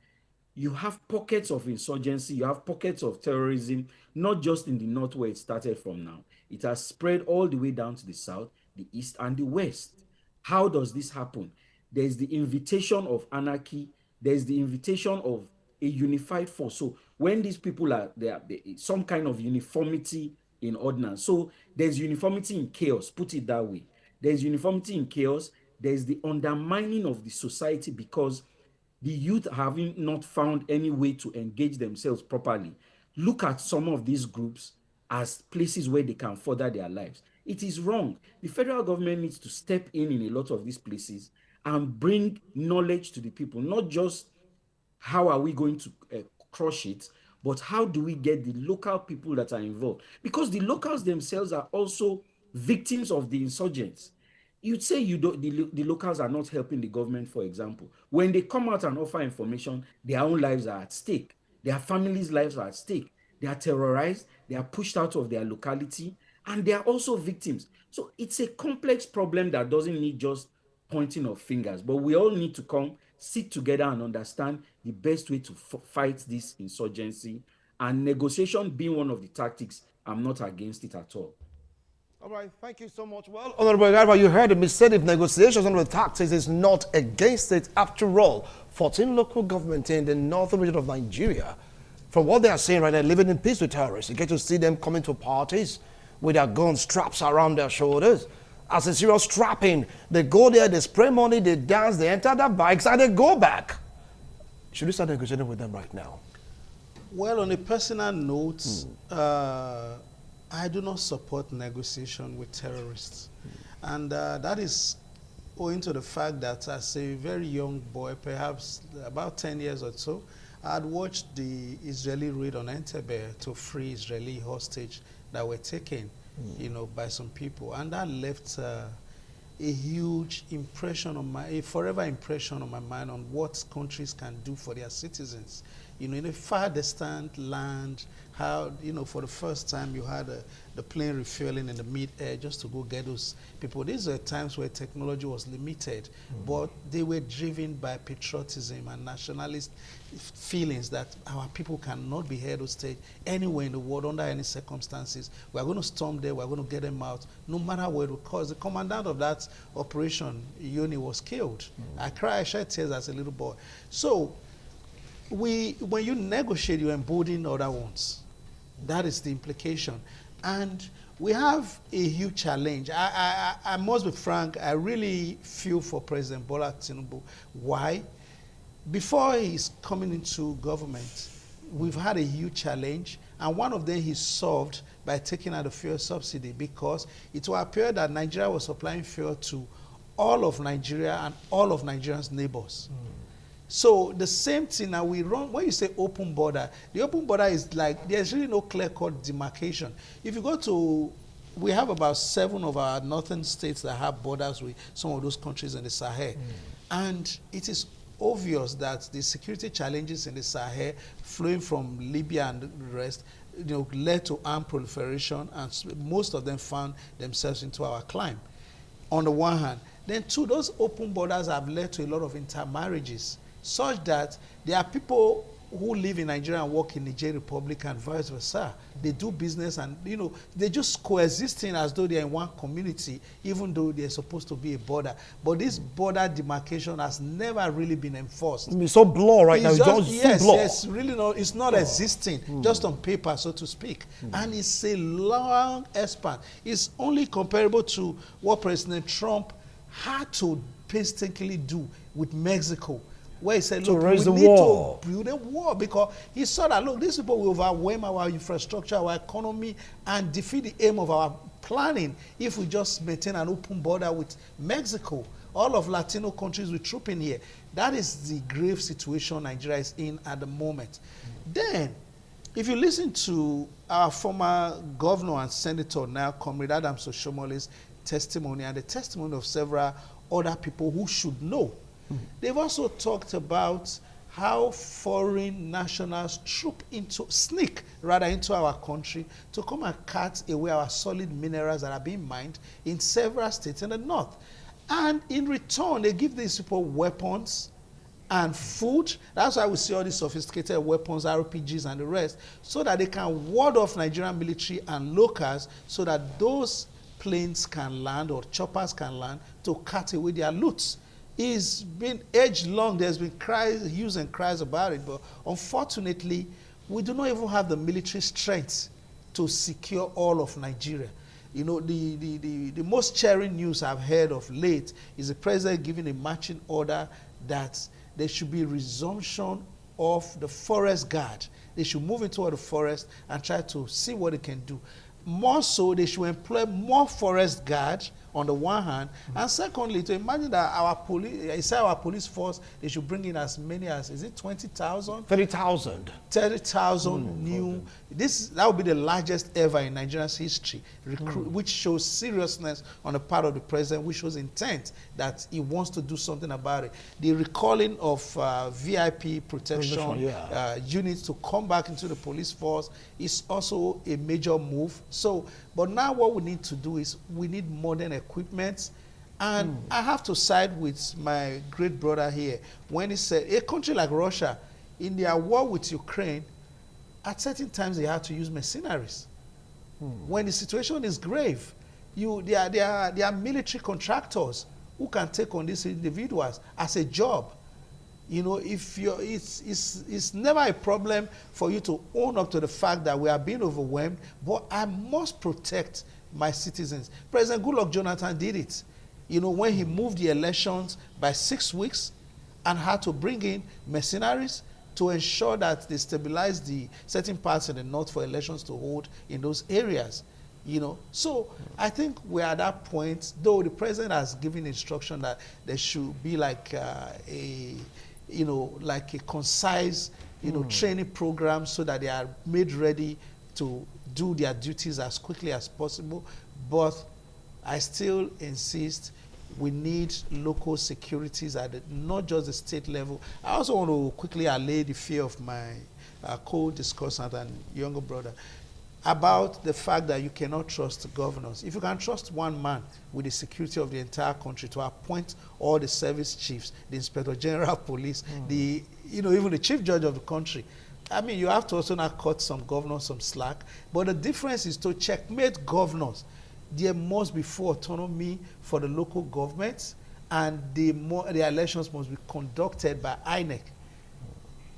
you have pockets of insurgency, you have pockets of terrorism, not just in the north where it started from now. It has spread all the way down to the south, the east, and the west. How does this happen? There's the invitation of anarchy, there's the invitation of a unified force. So when these people are there, some kind of uniformity in ordinance. So there's uniformity in chaos, put it that way. There's uniformity in chaos, there's the undermining of the society because the youth having not found any way to engage themselves properly look at some of these groups as places where they can further their lives. It is wrong. The federal government needs to step in a lot of these places and bring knowledge to the people, not just how are we going to crush it, but how do we get the local people that are involved? Because the locals themselves are also victims of the insurgents. You'd say you don't, the locals are not helping the government, for example. When they come out and offer information, their own lives are at stake. Their families' lives are at stake. They are terrorized, they are pushed out of their locality, and they are also victims. So it's a complex problem that doesn't need just pointing of fingers, but we all need to come sit together and understand the best way to fight this insurgency, and negotiation being one of the tactics. I'm not against it at all. All right, thank you so much. Well, Honorable Garba, you heard him. He said if negotiations on the tactics is not against it, after all, 14 local governments in the northern region of Nigeria, from what they are saying right now, living in peace with terrorists. You get to see them coming to parties with their gun straps around their shoulders. As a serious strapping, they go there, they spray money, they dance, they enter their bikes, and they go back. Should we start negotiating with them right now? Well, on a personal note, I do not support negotiation with terrorists. And that is owing to the fact that as a very young boy, perhaps about 10 years or so, I had watched the Israeli raid on Entebbe to free Israeli hostage that were taken, by some people. And that left a huge impression on a forever impression on my mind on what countries can do for their citizens. In a far distant land, how, for the first time you had the plane refueling in the mid-air just to go get those people. These are times where technology was limited, but they were driven by patriotism and nationalist feelings that our people cannot be held hostage anywhere in the world under any circumstances. We're going to storm there, we're going to get them out, no matter what it would cause. The commandant of that operation, Yoni, was killed. I shed tears as a little boy. So, when you negotiate, you embolden other ones. That is the implication. And we have a huge challenge. I must be frank, I really feel for President Bola Tinubu. Why? Before he's coming into government, we've had a huge challenge, and one of them he solved by taking out the fuel subsidy, because it will appear that Nigeria was supplying fuel to all of Nigeria and all of Nigeria's neighbors. So the same thing now we run, when you say open border, the open border is like, there's really no clear-cut demarcation. If you go to, we have about 7 of our northern states that have borders with some of those countries in the Sahel. And it is obvious that the security challenges in the Sahel flowing from Libya and the rest, led to armed proliferation, and most of them found themselves into our climb, on the one hand. Then two, those open borders have led to a lot of intermarriages, such that there are people who live in Nigeria and work in Niger Republic and vice versa. They do business and, they're just coexisting as though they're in one community, even though they're supposed to be a border. But this border demarcation has never really been enforced. It's so blur right now. It's just yes, so blur. yes, really not, it's not existing, just on paper, so to speak. And it's a long span. It's only comparable to what President Trump had to painstakingly do with Mexico, where he said, look, we need to build a wall, because he saw that, look, these people will overwhelm our infrastructure, our economy, and defeat the aim of our planning if we just maintain an open border with Mexico. All of Latino countries will troop in here. That is the grave situation Nigeria is in at the moment. Then, if you listen to our former governor and senator now, Comrade Adams Oshomole's testimony, and the testimony of several other people who should know, they've also talked about how foreign nationals sneak into our country to come and cut away our solid minerals that are being mined in several states in the north. And in return, they give these people weapons and food. That's why we see all these sophisticated weapons, RPGs and the rest, so that they can ward off Nigerian military and locals, so that those planes can land or choppers can land to cut away their loot. It's been age-long. There's been hues and cries about it, but unfortunately, we do not even have the military strength to secure all of Nigeria. The most cheering news I've heard of late is the president giving a marching order that there should be resumption of the forest guard. They should move into the forest and try to see what they can do. More so, they should employ more forest guards on the one hand, and secondly, to imagine that our police force, they should bring in as many as, is it 20,000? 30,000. 30,000 new. That would be the largest ever in Nigeria's history, which shows seriousness on the part of the president, which shows intent that he wants to do something about it. The recalling of VIP protection units to come back into the police force is also a major move. So, but now what we need to do is we need modern equipment. And I have to side with my great brother here when he said a country like Russia, in their war with Ukraine, at certain times they had to use mercenaries. When the situation is grave, there are military contractors who can take on these individuals as a job. It's never a problem for you to own up to the fact that we are being overwhelmed, but I must protect my citizens. President Goodluck Jonathan did it. When he moved the elections by 6 weeks and had to bring in mercenaries to ensure that they stabilize the certain parts in the north for elections to hold in those areas. So I think we're at that point, though the president has given instruction that there should be like a concise, training program so that they are made ready to do their duties as quickly as possible. But I still insist we need local securities at not just the state level. I also want to quickly allay the fear of my co-discussant and younger brother about the fact that you cannot trust the governors. If you can trust one man with the security of the entire country to appoint all the service chiefs, the inspector general of police, even the chief judge of the country, you have to also not cut some governors some slack. But the difference is to checkmate governors. There must be full autonomy for the local governments, and the elections must be conducted by INEC.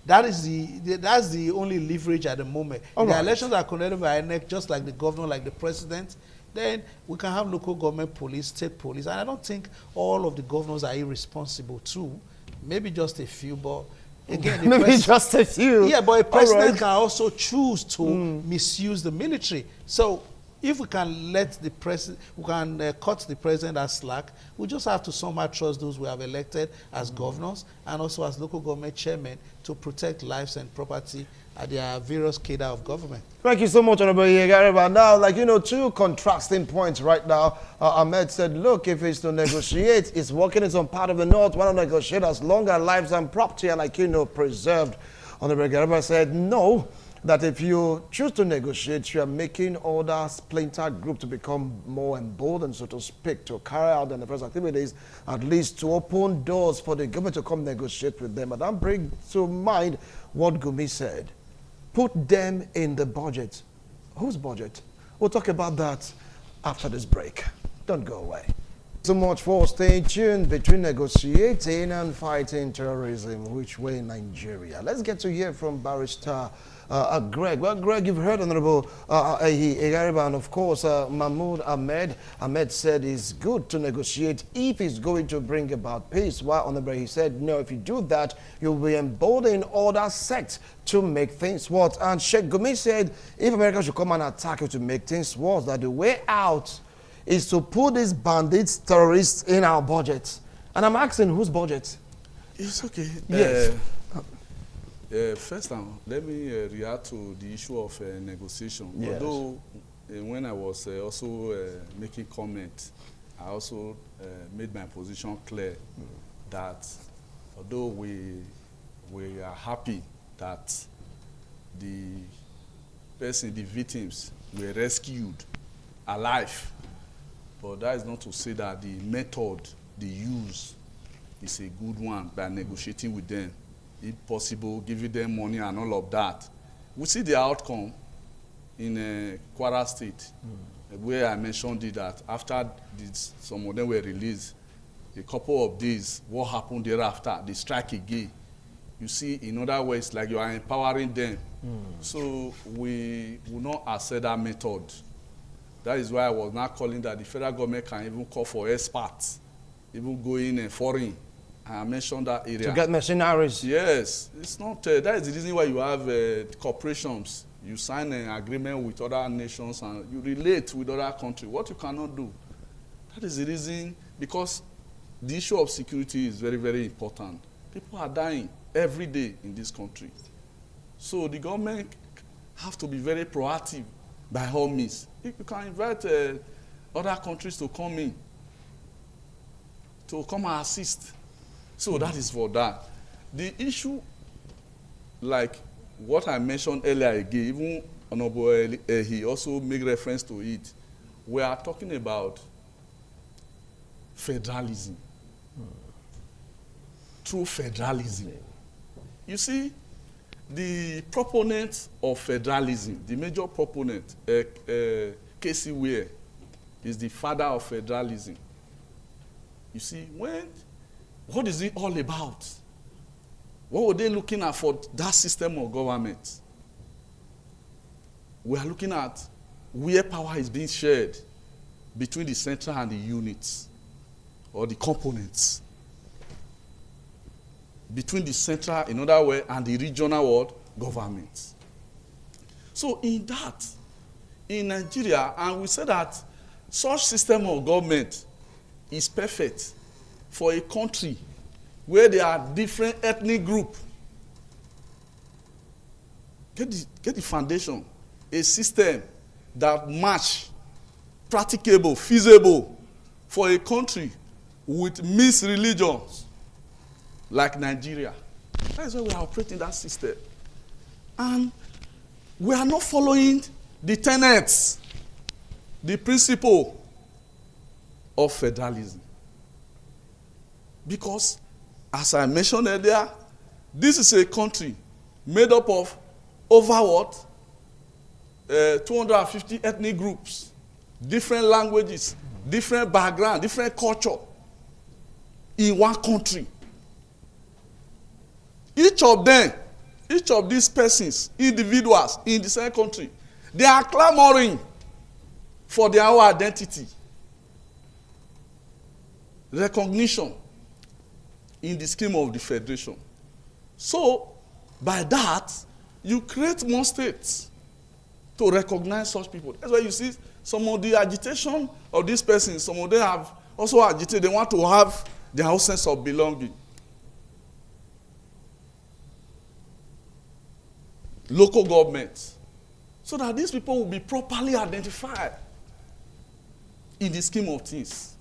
That's the only leverage at the moment. All If the right. elections are conducted by INEC, just like the governor, like the president, then we can have local government police, state police. And I don't think all of the governors are irresponsible too. Maybe just a few, but again, the Maybe president- just a few. yeah, but a All president right. can also choose to misuse the military. So if we can let the president, we can cut the president as slack, we just have to somehow trust those we have elected as governors and also as local government chairmen to protect lives and property at their various cadre of government. Thank you so much, Honorable Yegariba. Now, like, two contrasting points right now. Ahmed said, look, if it's to negotiate, it's working in some part of the north. Why not negotiate as long as lives and property are, preserved? Honorable Yegariba said, no, that if you choose to negotiate, you are making other splinter group to become more emboldened, so to speak, to carry out the first activities, at least to open doors for the government to come negotiate with them. And that brings to mind what Gumi said. Put them in the budget. Whose budget? We'll talk about that after this break. Don't go away. So much for staying tuned between negotiating and fighting terrorism. Which way in Nigeria? Let's get to hear from Barrister Greg. Well, Greg, you've heard Honorable Egariba, and of course Mahmoud Ahmed. Ahmed said it's good to negotiate if it's going to bring about peace. While Honorable he said, no, if you do that, you'll be emboldening other sects to make things worse. And Sheikh Gumi said, if America should come and attack you to make things worse, that the way out is to put these bandits, terrorists in our budget. And I'm asking, whose budget? It's okay. Yes. First, let me react to the issue of negotiation. Yes. Although, when I was also making comment, I also made my position clear that although we are happy that the victims were rescued alive, but that is not to say that the method they use is a good one by negotiating with them. If possible, giving them money and all of that. We see the outcome in Kwara State, where I mentioned it, that after some of them were released, a couple of days, what happened thereafter? They strike again. You see, in other ways, like you are empowering them. So we will not accept that method. That is why I was now calling that the federal government can even call for experts, even go in and foreign. I mentioned that area. To get mercenaries. Yes, it's not. That is the reason why you have corporations. You sign an agreement with other nations and you relate with other countries. What you cannot do. That is the reason, because the issue of security is very, very important. People are dying every day in this country. So the government have to be very proactive by all means. You can invite other countries to come in, to come and assist. So that is for that. The issue, like what I mentioned earlier again, even Honorable he also made reference to it. We are talking about federalism. True federalism. You see, the proponent of federalism, the major proponent, Casey Ware, is the father of federalism. You see, what is it all about? What were they looking at for that system of government? We are looking at where power is being shared between the central and the units, or the components. Between the central, in other words, and the regional world governments. So in that, in Nigeria, and we say that such system of government is perfect for a country where there are different ethnic groups. Get the foundation, a system that match, practicable, feasible for a country with mixed religions like Nigeria. That is why we are operating that system. And we are not following the tenets, the principle of federalism. Because, as I mentioned earlier, this is a country made up of over 250 ethnic groups, different languages, different background, different culture in one country. Each of them each of these persons, individuals in the same country, they are clamoring for their own identity, recognition in the scheme of the federation. So, by that, you create more states to recognize such people. That's why you see some of the agitation of these persons, some of them have also agitated, they want to have their own sense of belonging. Local governments, so that these people will be properly identified in the scheme of things.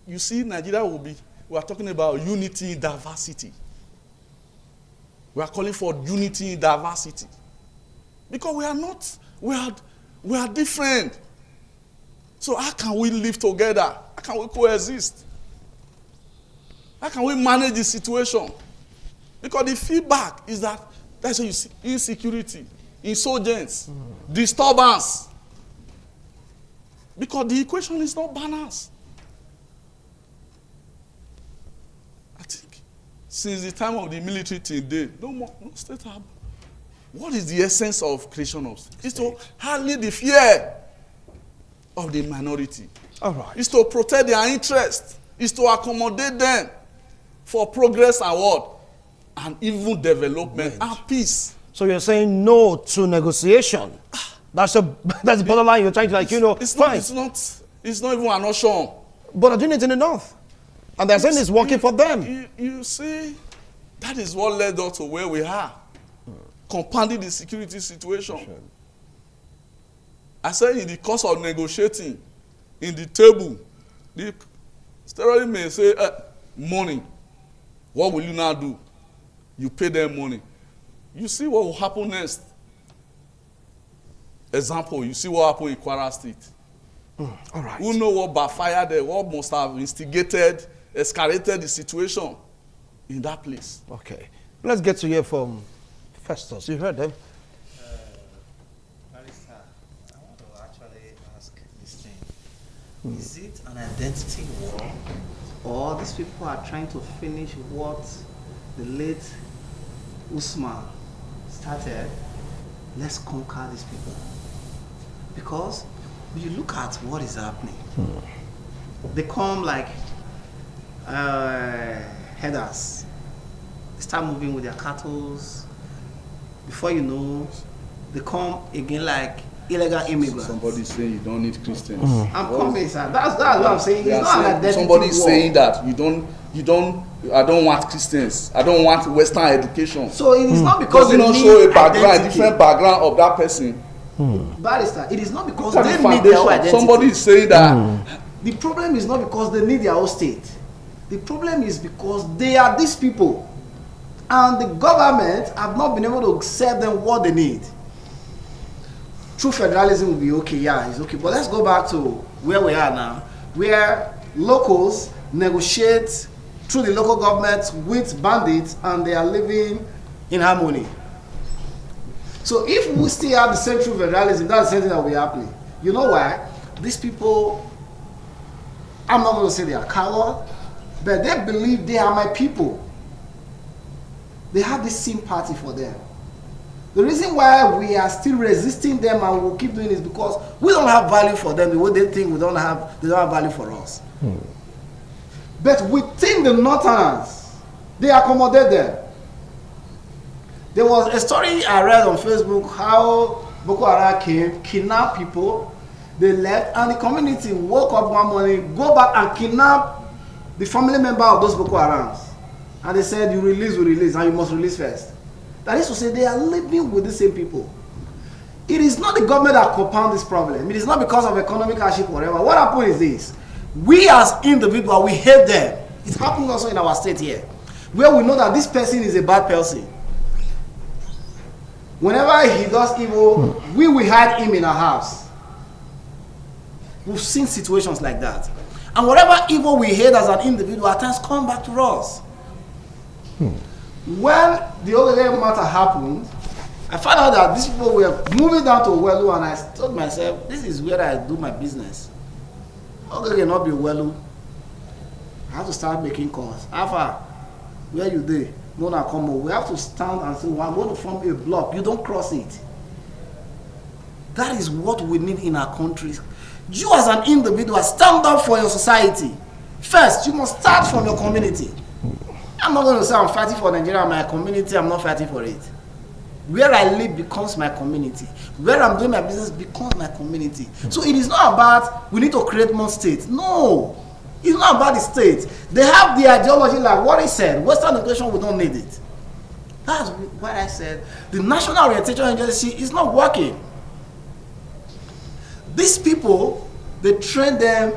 You see, Nigeria will be, we are talking about unity in diversity. We are calling for unity in diversity. Because we are not, we are different. So how can we live together? How can we coexist? How can we manage the situation? Because the feedback is that that's why you see insecurity, insurgents, disturbance. Because the equation is not balanced. I think since the time of the military till date, no state have. What is the essence of creation of state? It's to handle the fear of the minority. All right. It's to protect their interests. It's to accommodate them for progress and what? And even development and peace. So you're saying no to negotiation. That's the borderline you're trying to, like, It's fine. It's not even an option. But they're doing it in the north. And they're saying it's working for them. You see, that is what led us to where we are. Compounding the security situation. Sure. I said in the course of negotiating, in the table, the terrorist may say, money. What will you now do? You pay them money. You see what will happen next. Example, you see what happened in Kwara State. All right. Who know what backfired there, what must have instigated, escalated the situation in that place. Okay. Let's get to hear from Festus. You heard them. Barrister, I want to actually ask this thing. Is it an identity war, or these people are trying to finish what the late Usman started? Let's conquer these people. Because when you look at what is happening, they come like headers. They start moving with their cattle. Before you know, they come again like illegal immigrants. Somebody saying you don't need Christians. I'm coming, sir. That's what I'm saying. It's not an identity somebody war. saying that I don't want Christians. I don't want Western education. So it is not because they not show a background, different background of that person. Barrister, it is not because That's they the need their own foundation. identity. Somebody is saying that. The problem is not because they need their own state. The problem is because they are these people. And the government have not been able to serve them what they need. True federalism will be okay, yeah, it's okay. But let's go back to where we are now, where locals negotiate through the local government with bandits and they are living in harmony. So if we still have the same true federalism, that's the same thing that will be happening. You know why? These people, I'm not going to say they are coward, but they believe they are my people. They have this sympathy for them. The reason why we are still resisting them and we'll keep doing it is because we don't have value for them the way they think they don't have value for us. But within the Northerners, they accommodate them. There was a story I read on Facebook how Boko Haram came, kidnapped people, they left, and the community woke up one morning, go back and kidnap the family member of those Boko Harams. And they said, you release, we release, and you must release first. That is to say, they are living with the same people. It is not the government that compounds this problem. It is not because of economic hardship or whatever. What happened is this. We as individuals, we hate them. It's happening also in our state here, where we know that this person is a bad person. Whenever he does evil, we will hide him in our house. We've seen situations like that. And whatever evil we hate as an individual, at times come back to us. When the other matter happened, I found out that these people were moving down to Welu, and I told myself, this is where I do my business. Okay, cannot be Welu. I have to start making calls. Alpha, where you there? no, no, come on. We have to stand and say, we are going to form a block. You don't cross it. That is what we need in our country. You as an individual, stand up for your society. First, you must start from your community. I'm not going to say I'm fighting for Nigeria, my community, I'm not fighting for it. Where I live becomes my community. Where I'm doing my business becomes my community. So it is not about we need to create more states. No. It's not about the state. They have the ideology like what he said. Western education, we don't need it. That's what I said. The National Orientation Agency is not working. These people, they train them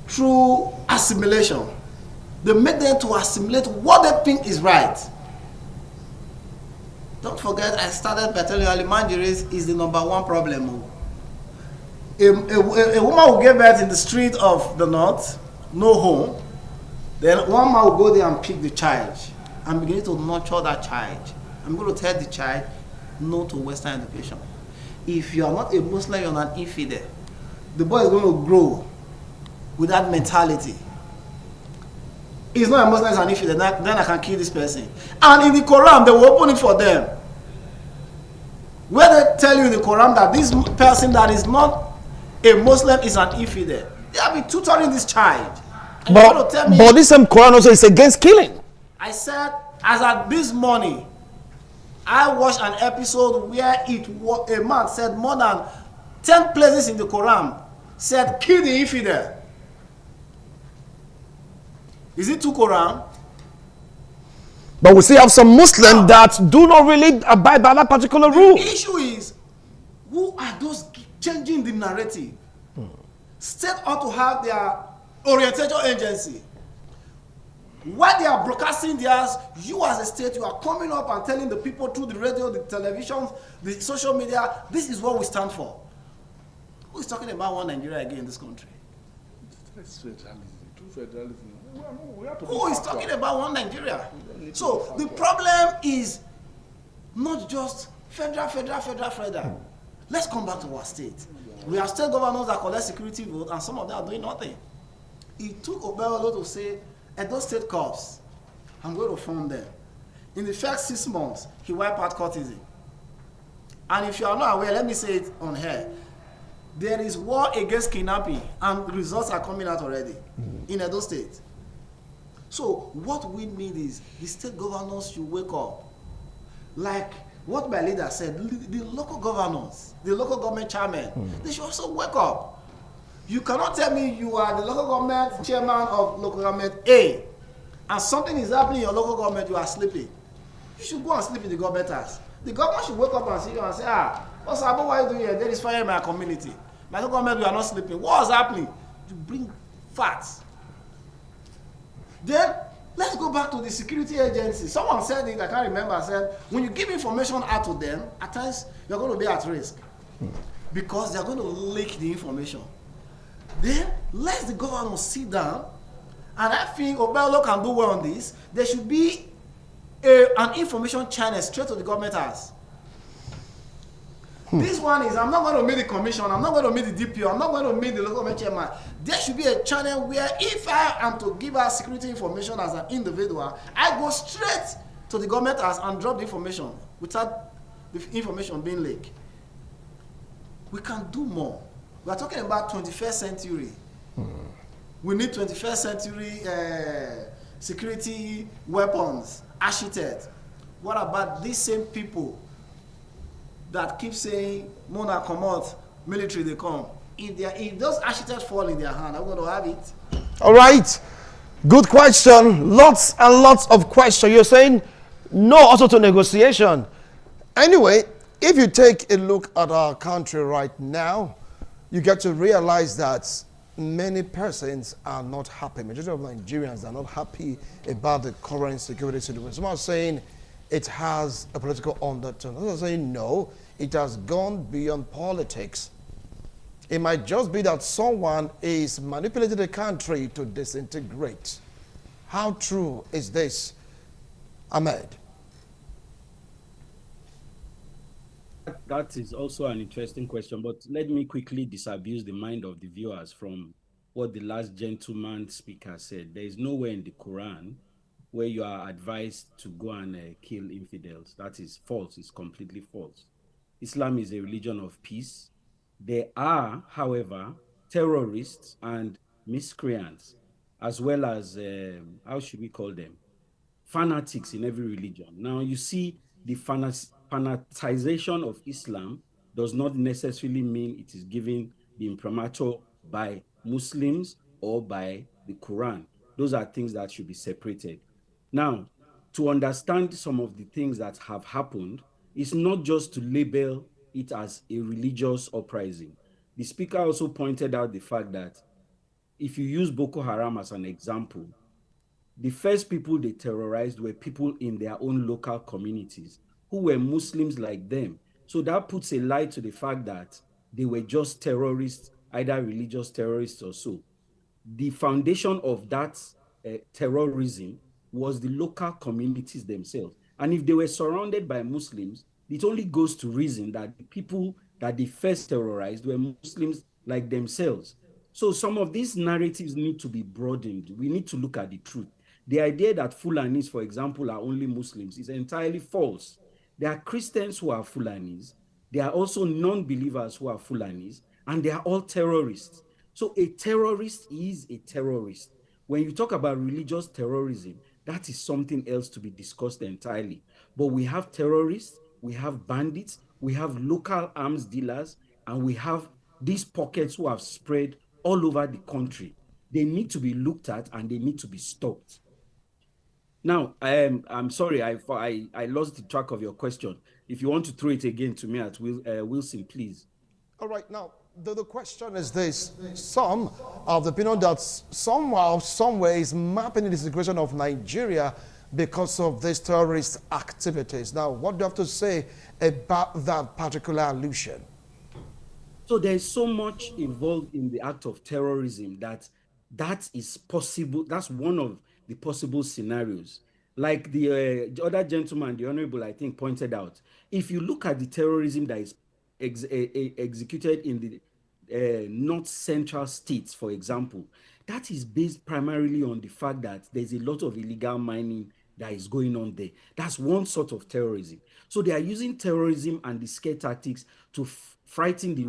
through assimilation. They make them to assimilate what they think is right. Don't forget, I started by telling you, Alimanjaris is the #1 problem. A woman will give birth in the street of the north, no home. Then one man will go there and pick the child and begin to nurture that child. I'm going to tell the child no to Western education. If you are not a Muslim, you're an infidel. The boy is going to grow with that mentality. He's not a Muslim, he's an infidel, then I can kill this person. And in the Quran, they will open it for them. Where they tell you in the Quran that this person that is not a Muslim is an infidel. They have been tutoring this child. And you're going to tell me, but this same Quran also is against killing. I said, as at this morning, I watched an episode where a man said more than 10 places in the Quran said, kill the infidel. Is it two Quran? But we still have some Muslims that do not really abide by that particular rule. The issue is, who are those changing the narrative? State ought to have their orientation agency. While they are broadcasting theirs, you as a state, you are coming up and telling the people through the radio, the television, the social media, this is what we stand for. Who is talking about one Nigeria again in this country? That's federalism. True federalism. Who is talking about one Nigeria? So the problem is not just federal. Let's come back to our state. We have state governors that collect security vote, and some of them are doing nothing. It took Obelo to say, at those state corps, I'm going to fund them. In the first 6 months, he wiped out courtesan. And if you are not aware, let me say it on here. There is war against kidnapping, and results are coming out already in Edo State. So what we need is the state governors should wake up. Like what my leader said, the local governors, the local government chairman, they should also wake up. You cannot tell me you are the local government chairman of local government A, and something is happening in your local government, you are sleeping. You should go and sleep in the government house. The government should wake up and sit down and say, what's happening? What are you doing here? There is fire in my community. My local government, we are not sleeping. What is happening? You bring facts. Then, let's go back to the security agency. Someone said it, I can't remember, said, when you give information out to them, at times, you're going to be at risk. Because they're going to leak the information. Then, let the governor sit down, and I think Obelo can do well on this. There should be an information channel straight to the government house. This one is, I'm not going to meet the commission, I'm not going to meet the DPO, I'm not going to meet the local government chairman. There should be a channel where if I am to give out security information as an individual, I go straight to the government house and drop the information without the information being leaked. We can do more. We are talking about 21st century. We need 21st century security weapons, architects. What about these same people that keep saying, Mona come out, military they come? If those architects fall in their hand, I'm going to have it. All right. Good question. Lots and lots of questions. You're saying no also to negotiation. Anyway, if you take a look at our country right now, you get to realize that many persons are not happy. Majority of Nigerians are not happy about the current security situation. Some are saying it has a political undertone. Others are saying no, it has gone beyond politics. It might just be that someone is manipulating the country to disintegrate. How true is this, Ahmed? That is also an interesting question, but let me quickly disabuse the mind of the viewers from what the last gentleman speaker said. There is nowhere in the Quran where you are advised to go and kill infidels. That is false. It's completely false. Islam is a religion of peace. There are, however, terrorists and miscreants, as well as, how should we call them? Fanatics in every religion. Now, you see, the fanatization of Islam does not necessarily mean it is given the imprimatur by Muslims or by the Quran. Those are things that should be separated. Now, to understand some of the things that have happened, it's not just to label it as a religious uprising. The speaker also pointed out the fact that if you use Boko Haram as an example, the first people they terrorized were people in their own local communities who were Muslims like them. So that puts a lie to the fact that they were just terrorists, either religious terrorists or so. The foundation of that terrorism was the local communities themselves. And if they were surrounded by Muslims, it only goes to reason that the people that they first terrorized were Muslims like themselves. So some of these narratives need to be broadened. We need to look at the truth. The idea that Fulanis, for example, are only Muslims is entirely false. There are Christians who are Fulanis. There are also non-believers who are Fulanis, and they are all terrorists. So a terrorist is a terrorist. When you talk about religious terrorism, that is something else to be discussed entirely. But we have terrorists, we have bandits, we have local arms dealers, and we have these pockets who have spread all over the country. They need to be looked at and they need to be stopped. Now, I'm sorry, I lost the track of your question. If you want to throw it again to me at Wilson, please. All right, now, the question is this. Some of the opinion that somehow, somewhere is mapping the situation of Nigeria because of these terrorist activities. Now, what do you have to say about that particular allusion? So there's so much involved in the act of terrorism that that is possible. That's one of the possible scenarios. Like the other gentleman, the honorable, I think, pointed out, if you look at the terrorism that is executed in the north central states, for example, that is based primarily on the fact that there's a lot of illegal mining that is going on there. That's one sort of terrorism. So they are using terrorism and the scare tactics to frighten the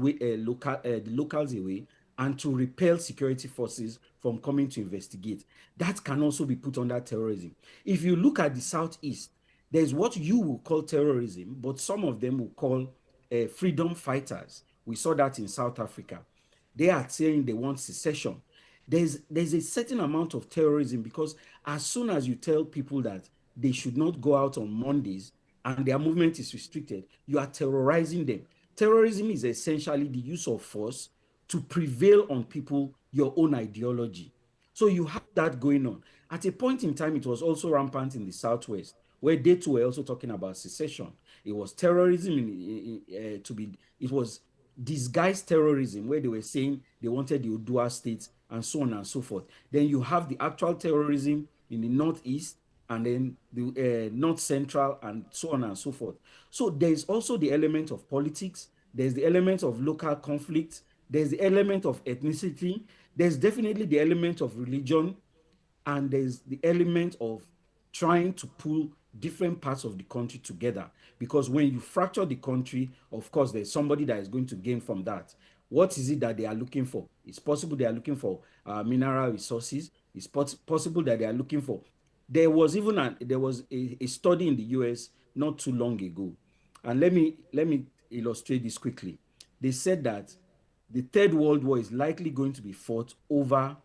locals away and to repel security forces from coming to investigate. That can also be put under terrorism. If you look at the southeast, there's what you will call terrorism, but some of them will call freedom fighters. We saw that in South Africa. They are saying they want secession. There's a certain amount of terrorism because as soon as you tell people that they should not go out on Mondays and their movement is restricted, you are terrorizing them. Terrorism is essentially the use of force to prevail on people your own ideology. So you have that going on. At a point in time, it was also rampant in the Southwest, where they too were also talking about secession. It was terrorism it was disguised terrorism, where they were saying they wanted the Odua states and so on and so forth. Then you have the actual terrorism in the Northeast and then the North Central and so on and so forth. So there's also the element of politics, there's the element of local conflict, there's the element of ethnicity, there's definitely the element of religion, and there's the element of trying to pull different parts of the country together. Because when you fracture the country, of course, there's somebody that is going to gain from that. What is it that they are looking for? It's possible they are looking for mineral resources. It's possible that they are looking for. There was a study in the US not too long ago, and let me illustrate this quickly. They said that the Third World War is likely going to be fought over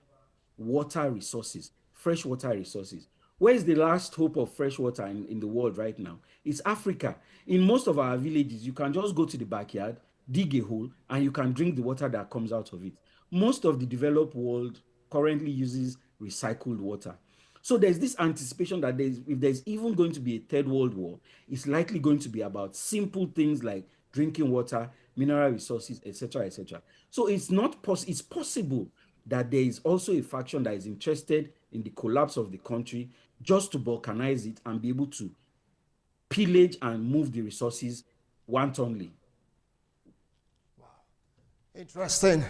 water resources, fresh water resources. Where is the last hope of fresh water in the world right now? It's Africa. In most of our villages, you can just go to the backyard, dig a hole, and you can drink the water that comes out of it. Most of the developed world currently uses recycled water. So there's this anticipation that if there's even going to be a third world war, it's likely going to be about simple things like drinking water, mineral resources, etc., etc. So it's not it's possible that there is also a faction that is interested in the collapse of the country just to balkanize it and be able to pillage and move the resources wantonly. Interesting,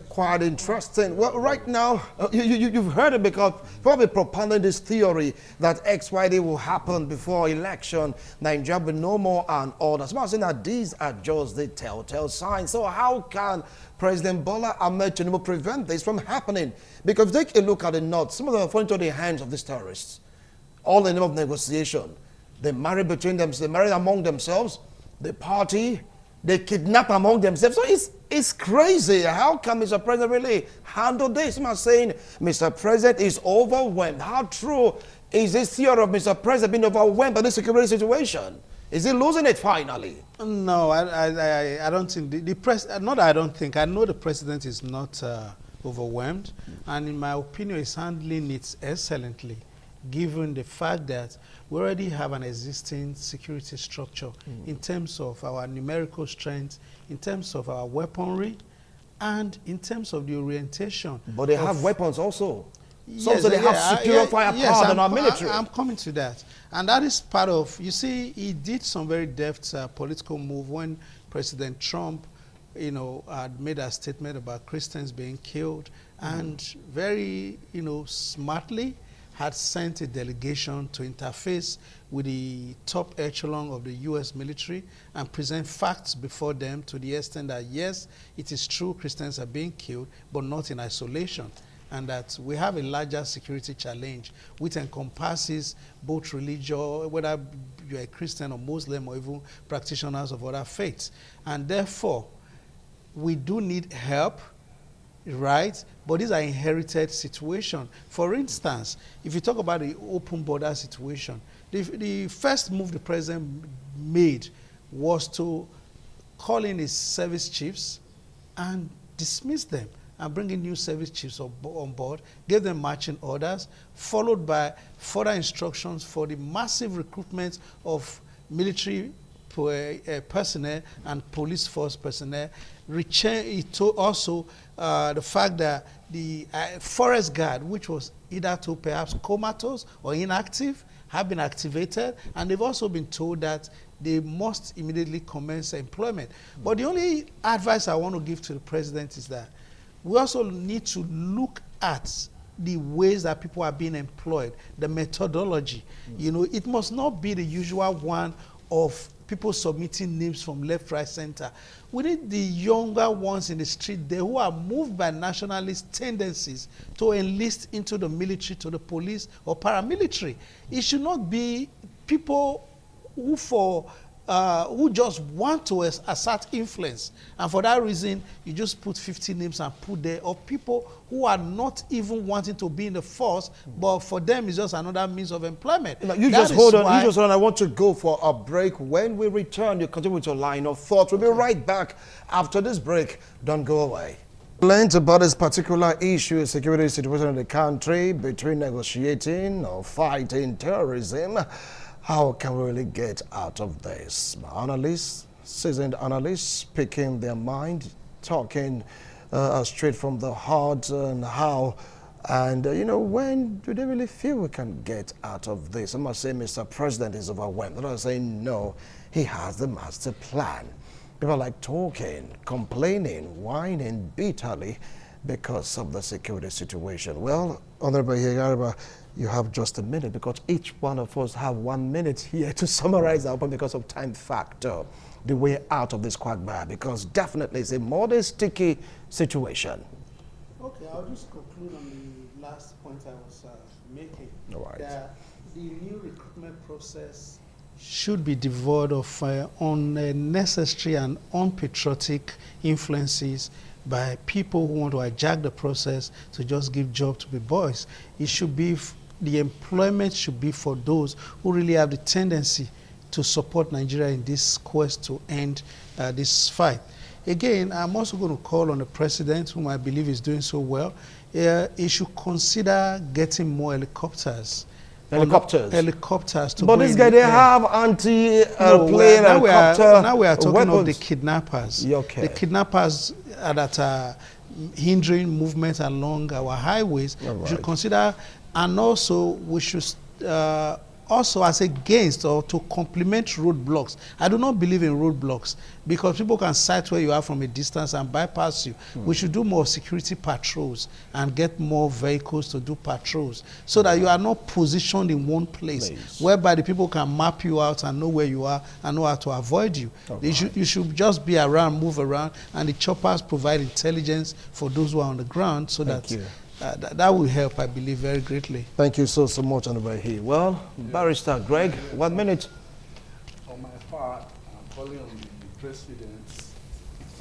quite interesting. Well, right now, you've heard it because probably propounding this theory that XYD will happen before election, Nigeria will be no more and all that. So I'm saying that these are just the telltale signs. So how can President Bola Ahmed Tinubu prevent this from happening? Because take a look at the North, some of them are falling into the hands of these terrorists, all in the name of negotiation. They marry between themselves, they marry among themselves, they party, they kidnap among themselves. So it's crazy. How can Mr. President really handle this? I'm saying Mr. President is overwhelmed. How true is this theory of Mr. President being overwhelmed by the security situation? Is he losing it finally? No, I don't think the president. Not I don't think. I know the president is not overwhelmed, and in my opinion, he's handling it excellently, given the fact that we already have an existing security structure in terms of our numerical strength, in terms of our weaponry, and in terms of the orientation. But they have weapons also. Yes, So they have superior firepower than our military. I'm coming to that. And that is part of, you see, he did some very deft political move when President Trump, had made a statement about Christians being killed, and very, smartly had sent a delegation to interface with the top echelon of the U.S. military and present facts before them to the extent that, yes, it is true Christians are being killed, but not in isolation, and that we have a larger security challenge which encompasses both religion, whether you're a Christian or Muslim or even practitioners of other faiths. And therefore, we do need help, right? But these are inherited situations. For instance, if you talk about the open border situation, the first move the president made was to call in his service chiefs and dismiss them and bring in new service chiefs on board, give them marching orders, followed by further instructions for the massive recruitment of military personnel and police force personnel. Also the fact that the forest guard, which was either to perhaps comatose or inactive, have been activated, and they've also been told that they must immediately commence employment. But the only advice I want to give to the president is that we also need to look at the ways that people are being employed, the methodology. It must not be the usual one of people submitting names from left, right, center. We need the younger ones in the street there who are moved by nationalist tendencies to enlist into the military, to the police or paramilitary. It should not be people who just want to assert influence, and for that reason you just put 50 names and put there of people who are not even wanting to be in the force, but for them it's just another means of employment. You just hold on. I want to go for a break. When we return, you continue with your line of thought. We'll be right back after this break. Don't go away. Learned about this particular issue, security situation in the country, between negotiating or fighting terrorism. How can we really get out of this? My analysts, seasoned analysts, speaking their mind, talking straight from the heart, and how, and when do they really feel we can get out of this? I'm not saying Mr. President is overwhelmed. I'm not saying no, he has the master plan. People like talking, complaining, whining bitterly because of the security situation. Well, Honorable Yegarba, you have just a minute, because each one of us have 1 minute here to summarize our point because of time factor, the way out of this quagmire, because definitely it's a more sticky situation. Okay, I'll just conclude on the last point I was making. All right. That the new recruitment process should be devoid of unnecessary and unpatriotic influences by people who want to hijack the process to just give job to the boys. It should be, the employment should be for those who really have the tendency to support Nigeria in this quest to end this fight. Again, I'm also going to call on the president, whom I believe is doing so well. He should consider getting more helicopters. Helicopters to but this guy, they have anti-plane helicopter. Now we are talking weapons. of the kidnappers. Okay. The kidnappers that are hindering movement along our highways. Right. We should consider, and also we should also as against or to complement roadblocks. I do not believe in roadblocks because people can sight where you are from a distance and bypass you. We should do more security patrols and get more vehicles to do patrols so that you are not positioned in one place whereby the people can map you out and know where you are and know how to avoid you. You should just be around, move around, and the choppers provide intelligence for those who are on the ground so that will help, I believe, very greatly. Thank you so much, over here. Well, Barrister Greg, 1 minute. On my part, I'm calling on the presidents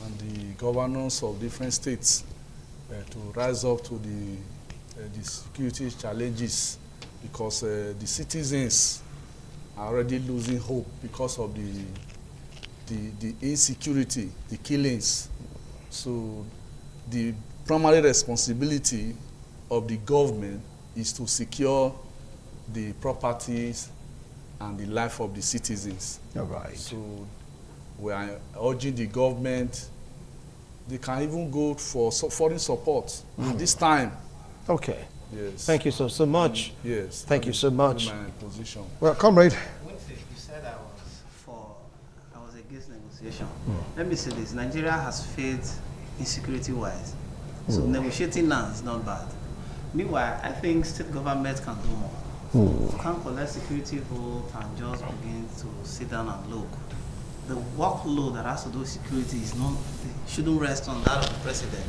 and the governors of different states to rise up to the security challenges because the citizens are already losing hope because of the insecurity, the killings. So the primary responsibility of the government is to secure the properties and the life of the citizens. All right. So we are urging the government, they can even go for foreign support at this time. Okay. Yes. Thank you so much. Yes. Thank you so much. My position. Well, comrade. You said I was against negotiation. Let me say this: Nigeria has failed insecurity-wise, so negotiating now is not bad. Meanwhile, I think state governments can do more. You can't collect security vote and just begin to sit down and look. The workload that has to do with security shouldn't rest on that of the president.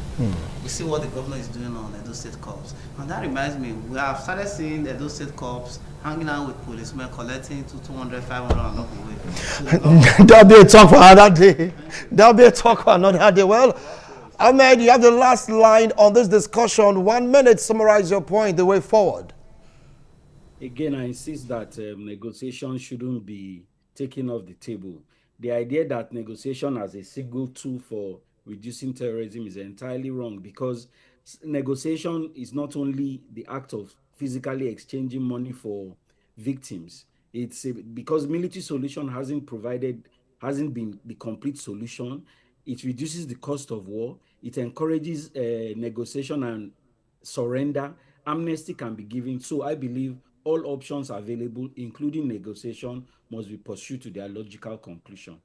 We see what the governor is doing on Edo State Corps. And that reminds me, we have started seeing the Edo State Corps hanging out with policemen, collecting to 200, 500 and up away. That'll be a talk for another day. That'll be a talk for another day. Well, Ahmed, you have the last line on this discussion. 1 minute, summarize your point, the way forward. Again, I insist that negotiation shouldn't be taken off the table. The idea that negotiation as a single tool for reducing terrorism is entirely wrong because negotiation is not only the act of physically exchanging money for victims. It's because military solution hasn't been the complete solution. It reduces the cost of war. It encourages negotiation and surrender. Amnesty can be given. So I believe all options available, including negotiation, must be pursued to their logical conclusion.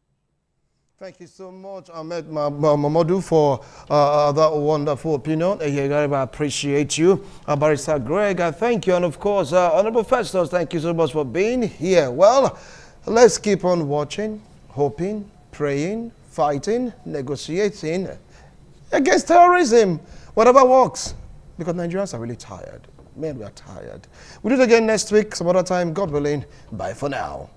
Thank you so much, Ahmed Mamadou, for that wonderful opinion. I appreciate you. Barrister Greg, I thank you. And of course, Honorable Festus, thank you so much for being here. Well, let's keep on watching, hoping, praying, fighting, negotiating against terrorism, whatever works, because Nigerians are really tired. Man, we are tired. We'll do it again next week, some other time, God willing. Bye for now.